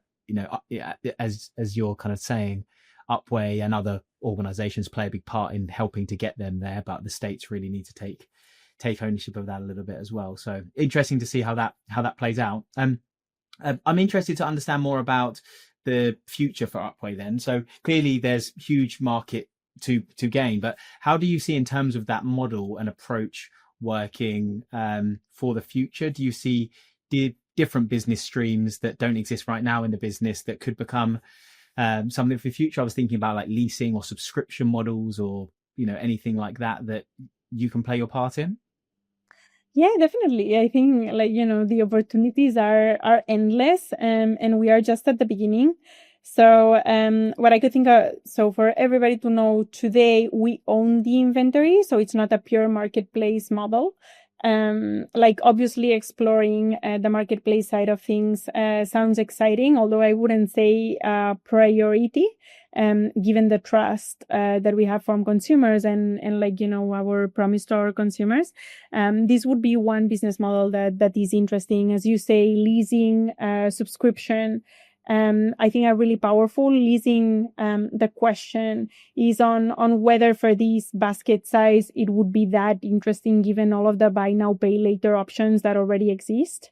as you're kind of saying, Upway and other organizations play a big part in helping to get them there. But the states really need to take ownership of that a little bit as well. So interesting to see how that plays out. I'm interested to understand more about the future for Upway then. So clearly there's huge market to gain. But how do you see in terms of that model and approach working for the future? Do you see different business streams that don't exist right now in the business that could become something for the future? I was thinking about leasing or subscription models, or anything like that you can play your part in.
Yeah, definitely. I think the opportunities are endless, and we are just at the beginning. So what I could think of, so for everybody to know, today we own the inventory, so it's not a pure marketplace model. Obviously exploring the marketplace side of things sounds exciting, although I wouldn't say priority, given the trust that we have from consumers and our promise to our consumers. This would be one business model that is interesting. As you say, leasing, subscription, I think are really powerful. Leasing, the question is on whether for this basket size it would be that interesting given all of the buy now pay later options that already exist.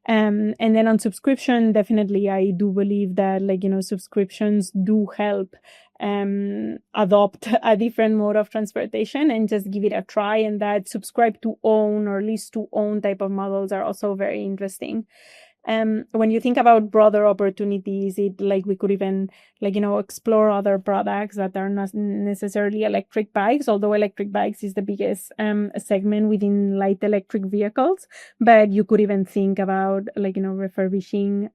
And then on subscription, definitely I do believe that subscriptions do help adopt a different mode of transportation and just give it a try, and that subscribe to own or lease to own type of models are also very interesting. When you think about broader opportunities, we could even explore other products that are not necessarily electric bikes, although electric bikes is the biggest segment within light electric vehicles. But you could even think about refurbishing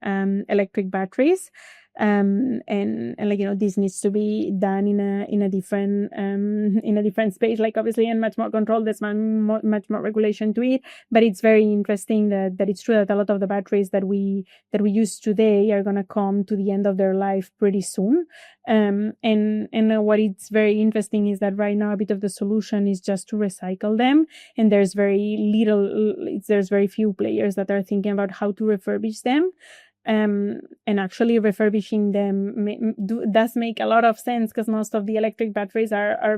electric batteries. And this needs to be done in a different space, obviously, and much more control. There's much more regulation to it, but it's very interesting that it's true that a lot of the batteries that we use today are going to come to the end of their life pretty soon. And what it's very interesting is that right now a bit of the solution is just to recycle them, and there's very few players that are thinking about how to refurbish them. And actually refurbishing them does make a lot of sense, because most of the electric batteries are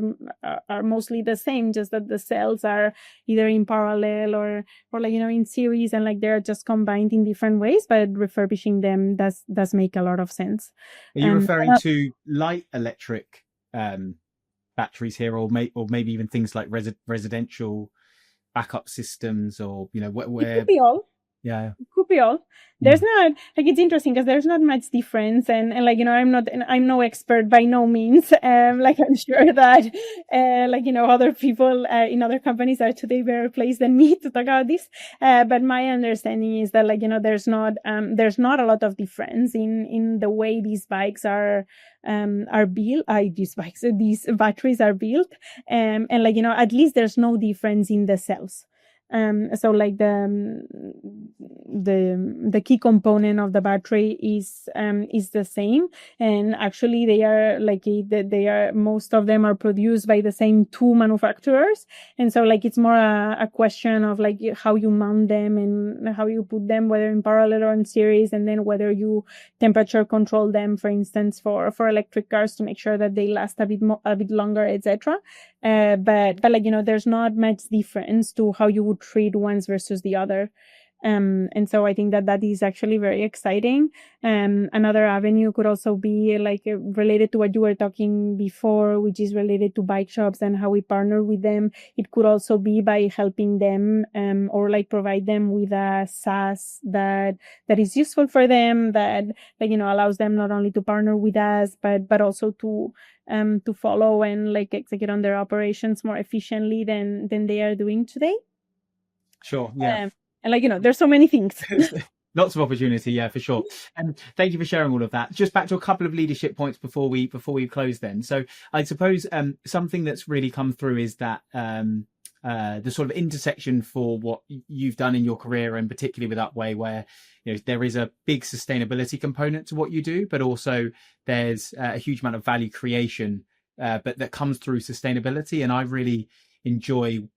mostly the same, just that the cells are either in parallel or in series, and they're just combined in different ways. But refurbishing them does make a lot of sense.
Are you referring to light electric batteries here, or maybe even things like residential backup systems, or where?
It could be all.
Yeah,
it could be all. There's not it's interesting because there's not much difference, and I'm no expert by no means. I'm sure that other people in other companies are today better placed than me to talk about this. But my understanding is that there's not a lot of difference in the way these bikes are built. These batteries are built, and at least there's no difference in the cells. So the key component of the battery is the same, and actually they are most of them are produced by the same two manufacturers, and so it's more a question of how you mount them and how you put them, whether in parallel or in series, and then whether you temperature control them, for instance, for electric cars, to make sure that they last a bit longer, etc. But there's not much difference to how you would treat one versus the other. And so I think that is actually very exciting. Another avenue could also be related to what you were talking before, which is related to bike shops and how we partner with them. It could also be by helping them or provide them with a SaaS that is useful for them, that allows them not only to partner with us but also to follow and execute on their operations more efficiently than they are doing today.
Sure. Yeah.
And there's so many things.
Lots of opportunity, yeah, for sure. And thank you for sharing all of that. Just back to a couple of leadership points before we close then. So I suppose something that's really come through is that the sort of intersection for what you've done in your career, and particularly with Upway, where there is a big sustainability component to what you do, but also there's a huge amount of value creation, but that comes through sustainability. And I really enjoy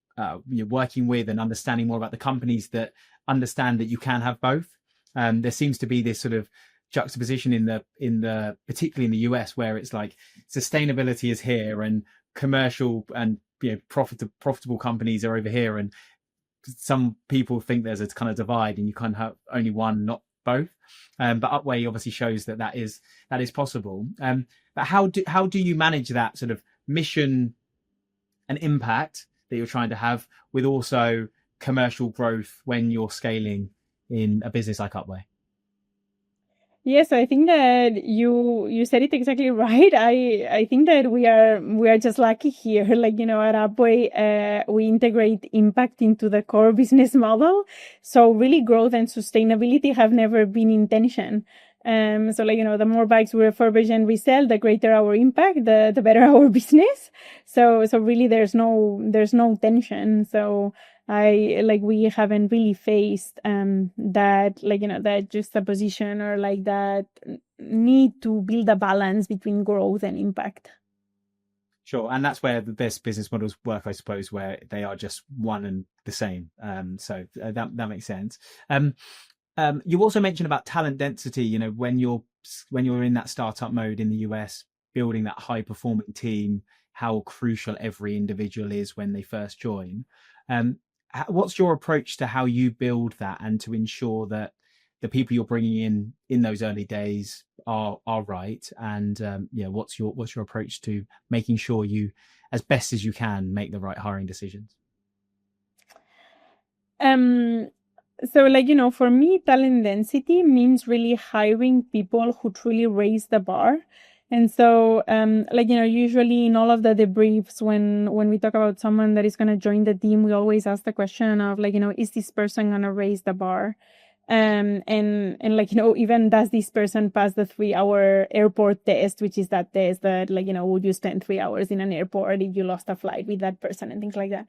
working with and understanding more about the companies that understand that you can have both. There seems to be this sort of juxtaposition in the particularly in the US, where it's sustainability is here and commercial and profitable companies are over here, and some people think there's a kind of divide and you can't have only one, not both. But Upway obviously shows that is possible. But how do you manage that sort of mission and impact that you're trying to have with also commercial growth when you're scaling in a business like Upway?
Yes, I think that you said it exactly right. I think that we are just lucky here. At Upway, we integrate impact into the core business model. So really, growth and sustainability have never been in tension. So the more bikes we refurbish and resell, the greater our impact, the better our business. So really there's no tension. So we haven't really faced that juxtaposition or that need to build a balance between growth and impact.
Sure, and that's where the best business models work, I suppose, where they are just one and the same. So that makes sense. You also mentioned about talent density. When you're in that startup mode in the US, building that high performing team, how crucial every individual is when they first join. What's your approach to how you build that and to ensure that the people you're bringing in those early days are right? And what's your approach to making sure you, as best as you can, make the right hiring decisions?
So, like, for me, talent density means really hiring people who truly raise the bar. And so, like, usually in all of the debriefs, when we talk about someone that is going to join the team, we always ask the question of, like, is this person going to raise the bar? And like, even does this person pass the 3-hour airport test, which is that test that, like, would you spend 3 hours in an airport if you lost a flight with that person and things like that.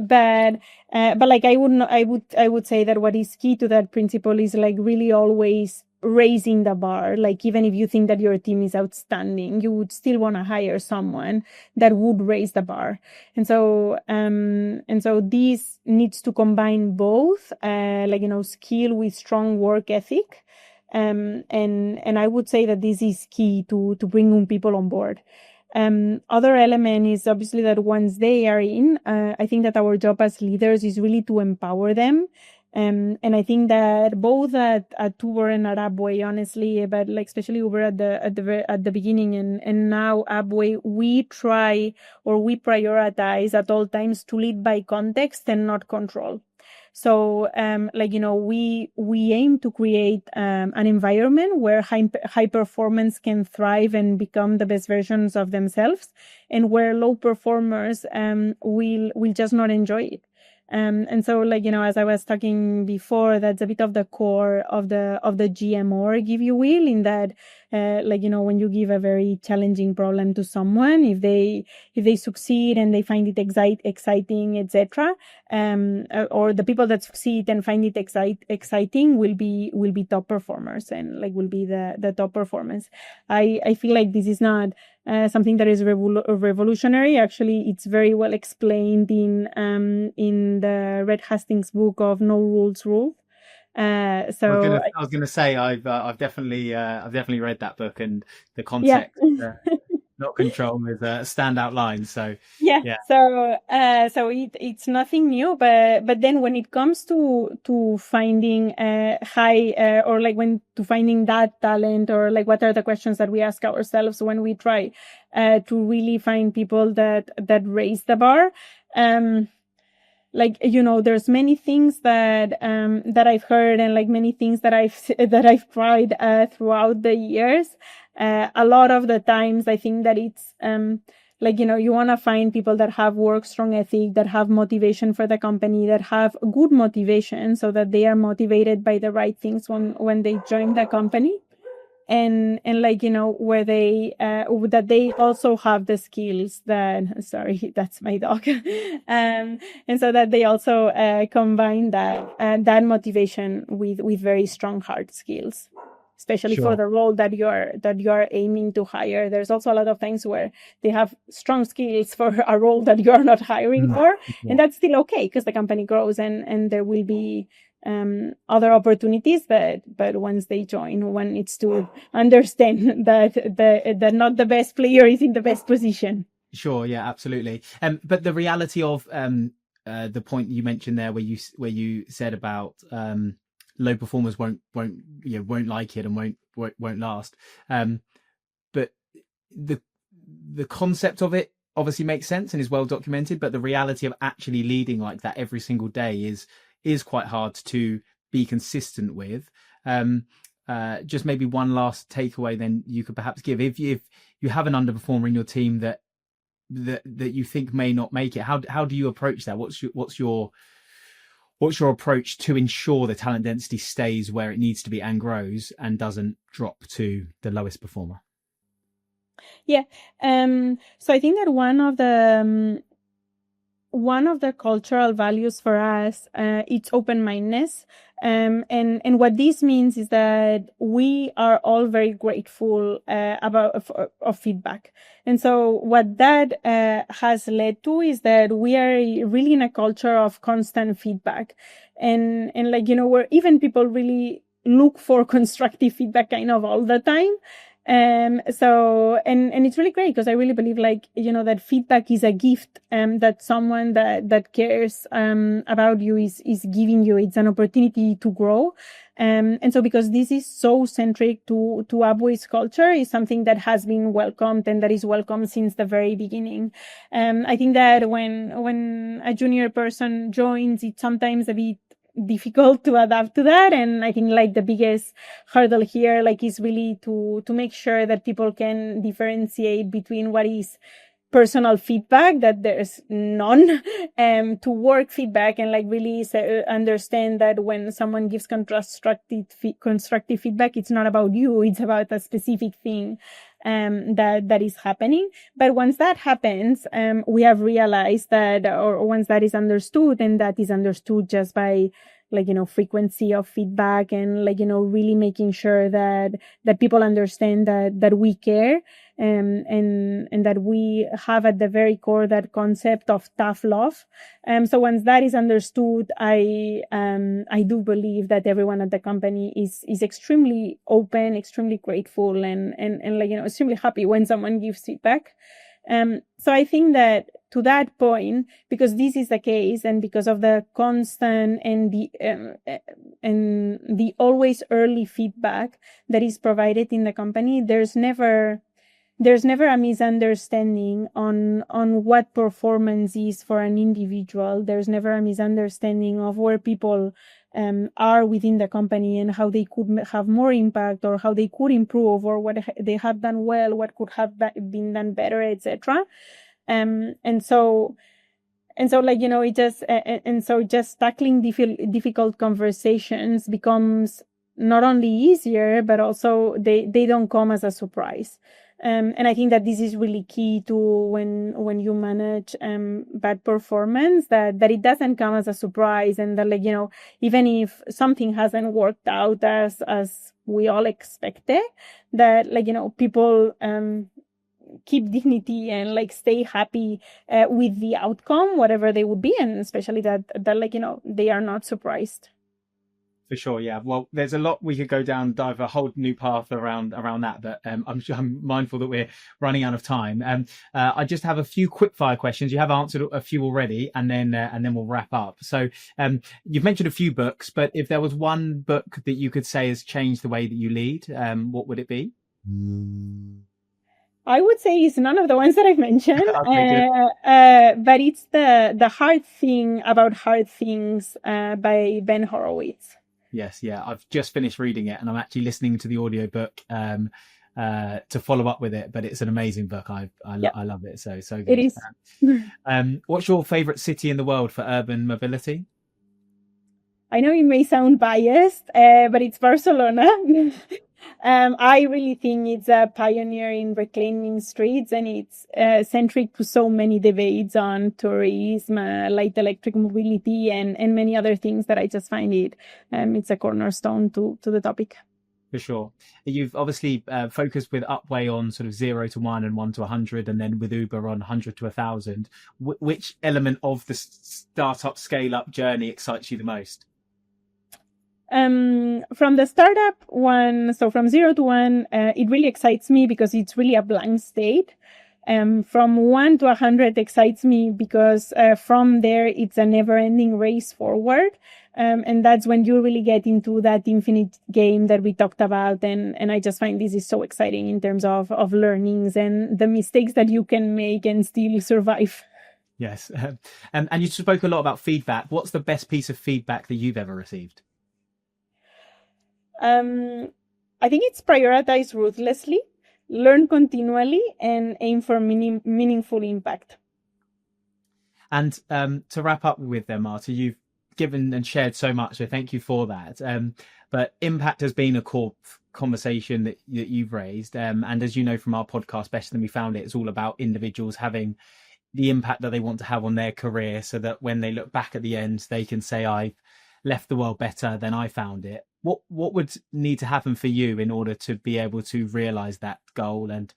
But like, I would say that what is key to that principle is, like, really always raising the bar. Like, even if you think that your team is outstanding, you would still want to hire someone that would raise the bar. And so this needs to combine both, like, skill with strong work ethic. And I would say that this is key to bringing people on board. Other element is obviously that once they are in, I think that our job as leaders is really to empower them. And I think that both at Uber and at Upway, honestly, but like especially Uber at the beginning and now Upway, we try or we prioritize at all times to lead by context and not control. So, like, we aim to create an environment where high performance can thrive and become the best versions of themselves, and where low performers will just not enjoy it. And so, like, as I was talking before, that's a bit of the core of the GM org, if you will, in that, like, when you give a very challenging problem to someone, if they succeed and they find it exciting, etc., or the people that succeed and find it exciting will be top performers and, like, will be the top performance. I feel like this is not something that is revolutionary. Actually, it's very well explained in the Red Hastings book of No Rules Rule.
I was gonna say I've definitely read that book, and the concept not control is a standout line. So
yeah. So it's nothing new, but then when it comes to finding high or like when to finding that talent, or like what are the questions that we ask ourselves when we try to really find people that raise the bar. Like, there's many things that I've heard, and like many things that I've tried throughout the years. A lot of the times I think that it's like, you want to find people that have strong ethic, that have motivation for the company, that have good motivation, so that they are motivated by the right things when they join the company. And like, where they that they also have the skills that, sorry, that's my dog. And so that they also combine that motivation with very strong hard skills, especially for the role that you're aiming to hire. There's also a lot of things where they have strong skills for a role that you're not hiring for, and that's still okay because the company grows and there will be other opportunities, but once they join, one needs to understand that not the best player is in the best position.
Sure, yeah, absolutely. But the reality of the point you mentioned there, where you said about low performers won't like it and won't last. But the concept of it obviously makes sense and is well documented. But the reality of actually leading like that every single day is quite hard to be consistent with. Just maybe one last takeaway then you could perhaps give, if you have an underperformer in your team that you think may not make it, how do you approach that? What's your approach to ensure the talent density stays where it needs to be and grows and doesn't drop to the lowest performer?
Yeah. So I think that one of the cultural values for us, it's open-mindedness. And what this means is that we are all very grateful of feedback. And so what that has led to is that we are really in a culture of constant feedback. And like, where even people really look for constructive feedback kind of all the time. So it's really great because I really believe, like, that feedback is a gift, that someone that cares about you is giving you. It's an opportunity to grow. And so because this is so centric to Upway's culture, is something that has been welcomed and that is welcomed since the very beginning. I think that when a junior person joins, it's sometimes a bit difficult to adapt to that. And I think like the biggest hurdle here like is really to make sure that people can differentiate between what is personal feedback, that there's none, to work feedback, and like really understand that when someone gives constructive feedback, it's not about you, it's about a specific thing that is happening. But once that happens, we have realized that, or once that is understood, and that is understood just by like, frequency of feedback, and like, really making sure that people understand that we care, and that we have at the very core that concept of tough love. So once that is understood, I do believe that everyone at the company is extremely open, extremely grateful, and like, extremely happy when someone gives feedback. So I think that to that point, because this is the case, and because of the constant and the always early feedback that is provided in the company, there's never a misunderstanding on what performance is for an individual. There's never a misunderstanding of where people are within the company, and how they could have more impact, or how they could improve, or what they have done well, what could have been done better, etc. And so like, it just, and so just tackling difficult conversations becomes not only easier, but also they don't come as a surprise. And I think that this is really key to when you manage bad performance, that it doesn't come as a surprise, and that, like, even if something hasn't worked out as we all expected, that, like, people keep dignity and like stay happy with the outcome, whatever they would be, and especially that like, they are not surprised.
For sure, yeah. Well, there's a lot we could go down, dive a whole new path around that, but I'm mindful that we're running out of time. I just have a few quick fire questions. You have answered a few already, and then we'll wrap up. So you've mentioned a few books, but if there was one book that you could say has changed the way that you lead, what would it be?
I would say it's none of the ones that I've mentioned, but it's the Hard Thing About Hard Things by Ben Horowitz.
Yes, yeah. I've just finished reading it, and I'm actually listening to the audiobook to follow up with it. But it's an amazing book. I love it. So good.
It is.
What's your favourite city in the world for urban mobility?
I know it may sound biased, but it's Barcelona. I really think it's a pioneer in reclaiming streets, and it's centric to so many debates on tourism, light electric mobility, and many other things that I just find it's a cornerstone to the topic.
For sure. You've obviously focused with Upway on sort of 0 to 1 and 1 to 100, and then with Uber on 100 to 1,000. Which element of the startup scale-up journey excites you the most?
From the startup one, so from 0 to 1, it really excites me because it's really a blank state. From 1 to 100 excites me because from there, it's a never-ending race forward. And that's when you really get into that infinite game that we talked about. And I just find this is so exciting in terms of learnings and the mistakes that you can make and still survive.
Yes. And you spoke a lot about feedback. What's the best piece of feedback that you've ever received?
I think it's prioritize ruthlessly, learn continually, and aim for meaningful impact.
And to wrap up with them, Marta, you've given and shared so much, so thank you for that. But impact has been a core conversation that you've raised. And as you know from our podcast, Better Than We Found It, it's all about individuals having the impact that they want to have on their career, so that when they look back at the end, they can say, I've left the world better than I found it. What would need to happen for you in order to be able to realize that goal and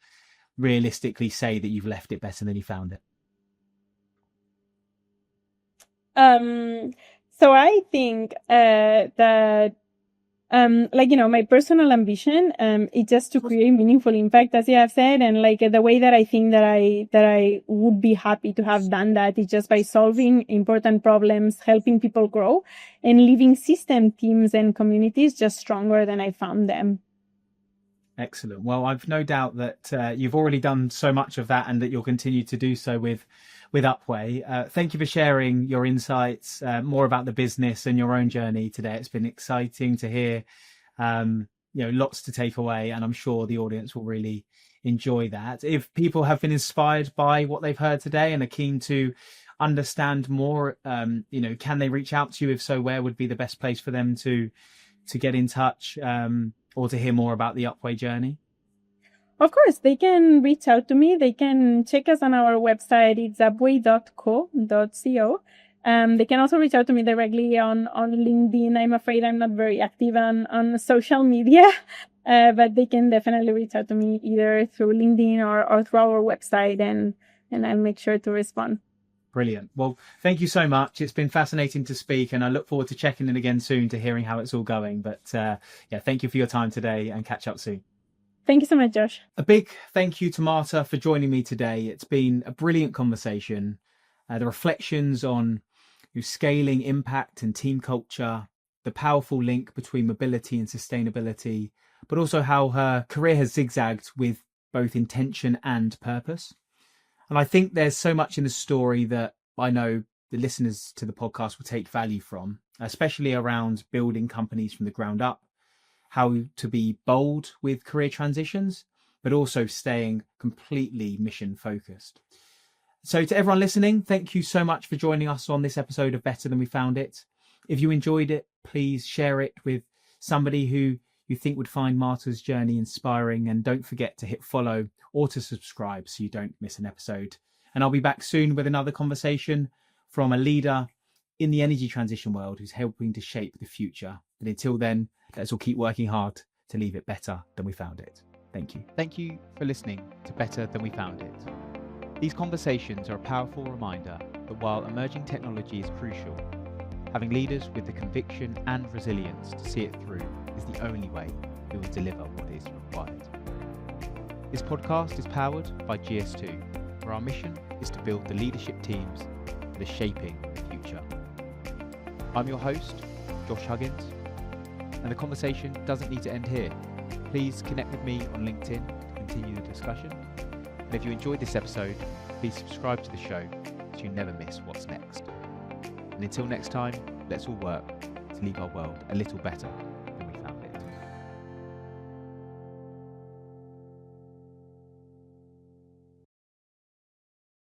realistically say that you've left it better than you found it?
So I think that my personal ambition is just to create meaningful impact, as you have said, and like the way that I think that I would be happy to have done that is just by solving important problems, helping people grow, and leaving system, teams, and communities just stronger than I found them.
Excellent. Well, I've no doubt that you've already done so much of that and that you'll continue to do so with Upway. Thank you for sharing your insights, more about the business and your own journey today. It's been exciting to hear, lots to take away, and I'm sure the audience will really enjoy that. If people have been inspired by what they've heard today and are keen to understand more, can they reach out to you? If so, where would be the best place for them to get in touch? Or to hear more about the Upway journey?
Of course, they can reach out to me. They can check us on our website. It's upway.co. They can also reach out to me directly on LinkedIn. I'm afraid I'm not very active on social media, but they can definitely reach out to me either through LinkedIn or through our website, and I'll make sure to respond.
Brilliant. Well, thank you so much. It's been fascinating to speak, and I look forward to checking in again soon to hearing how it's all going. But thank you for your time today, and catch up soon.
Thank you so much, Josh.
A big thank you to Marta for joining me today. It's been a brilliant conversation. The reflections on scaling impact and team culture, the powerful link between mobility and sustainability, but also how her career has zigzagged with both intention and purpose. And I think there's so much in the story that I know the listeners to the podcast will take value from, especially around building companies from the ground up, how to be bold with career transitions, but also staying completely mission focused. So to everyone listening, thank you so much for joining us on this episode of Better Than We Found It. If you enjoyed it, please share it with somebody who you think would find Marta's journey inspiring, and don't forget to hit follow or to subscribe so you don't miss an episode. And I'll be back soon with another conversation from a leader in the energy transition world who's helping to shape the future. But until then, let's all keep working hard to leave it better than we found it. Thank you. Thank you for listening to Better Than We Found It. These conversations are a powerful reminder that while emerging technology is crucial, having leaders with the conviction and resilience to see it through is the only way we will deliver what is required. This podcast is powered by GS2, where our mission is to build the leadership teams that are shaping the future. I'm your host, Josh Huggins, and the conversation doesn't need to end here. Please connect with me on LinkedIn to continue the discussion. And if you enjoyed this episode, please subscribe to the show so you never miss what's next. And until next time, let's all work to leave our world a little better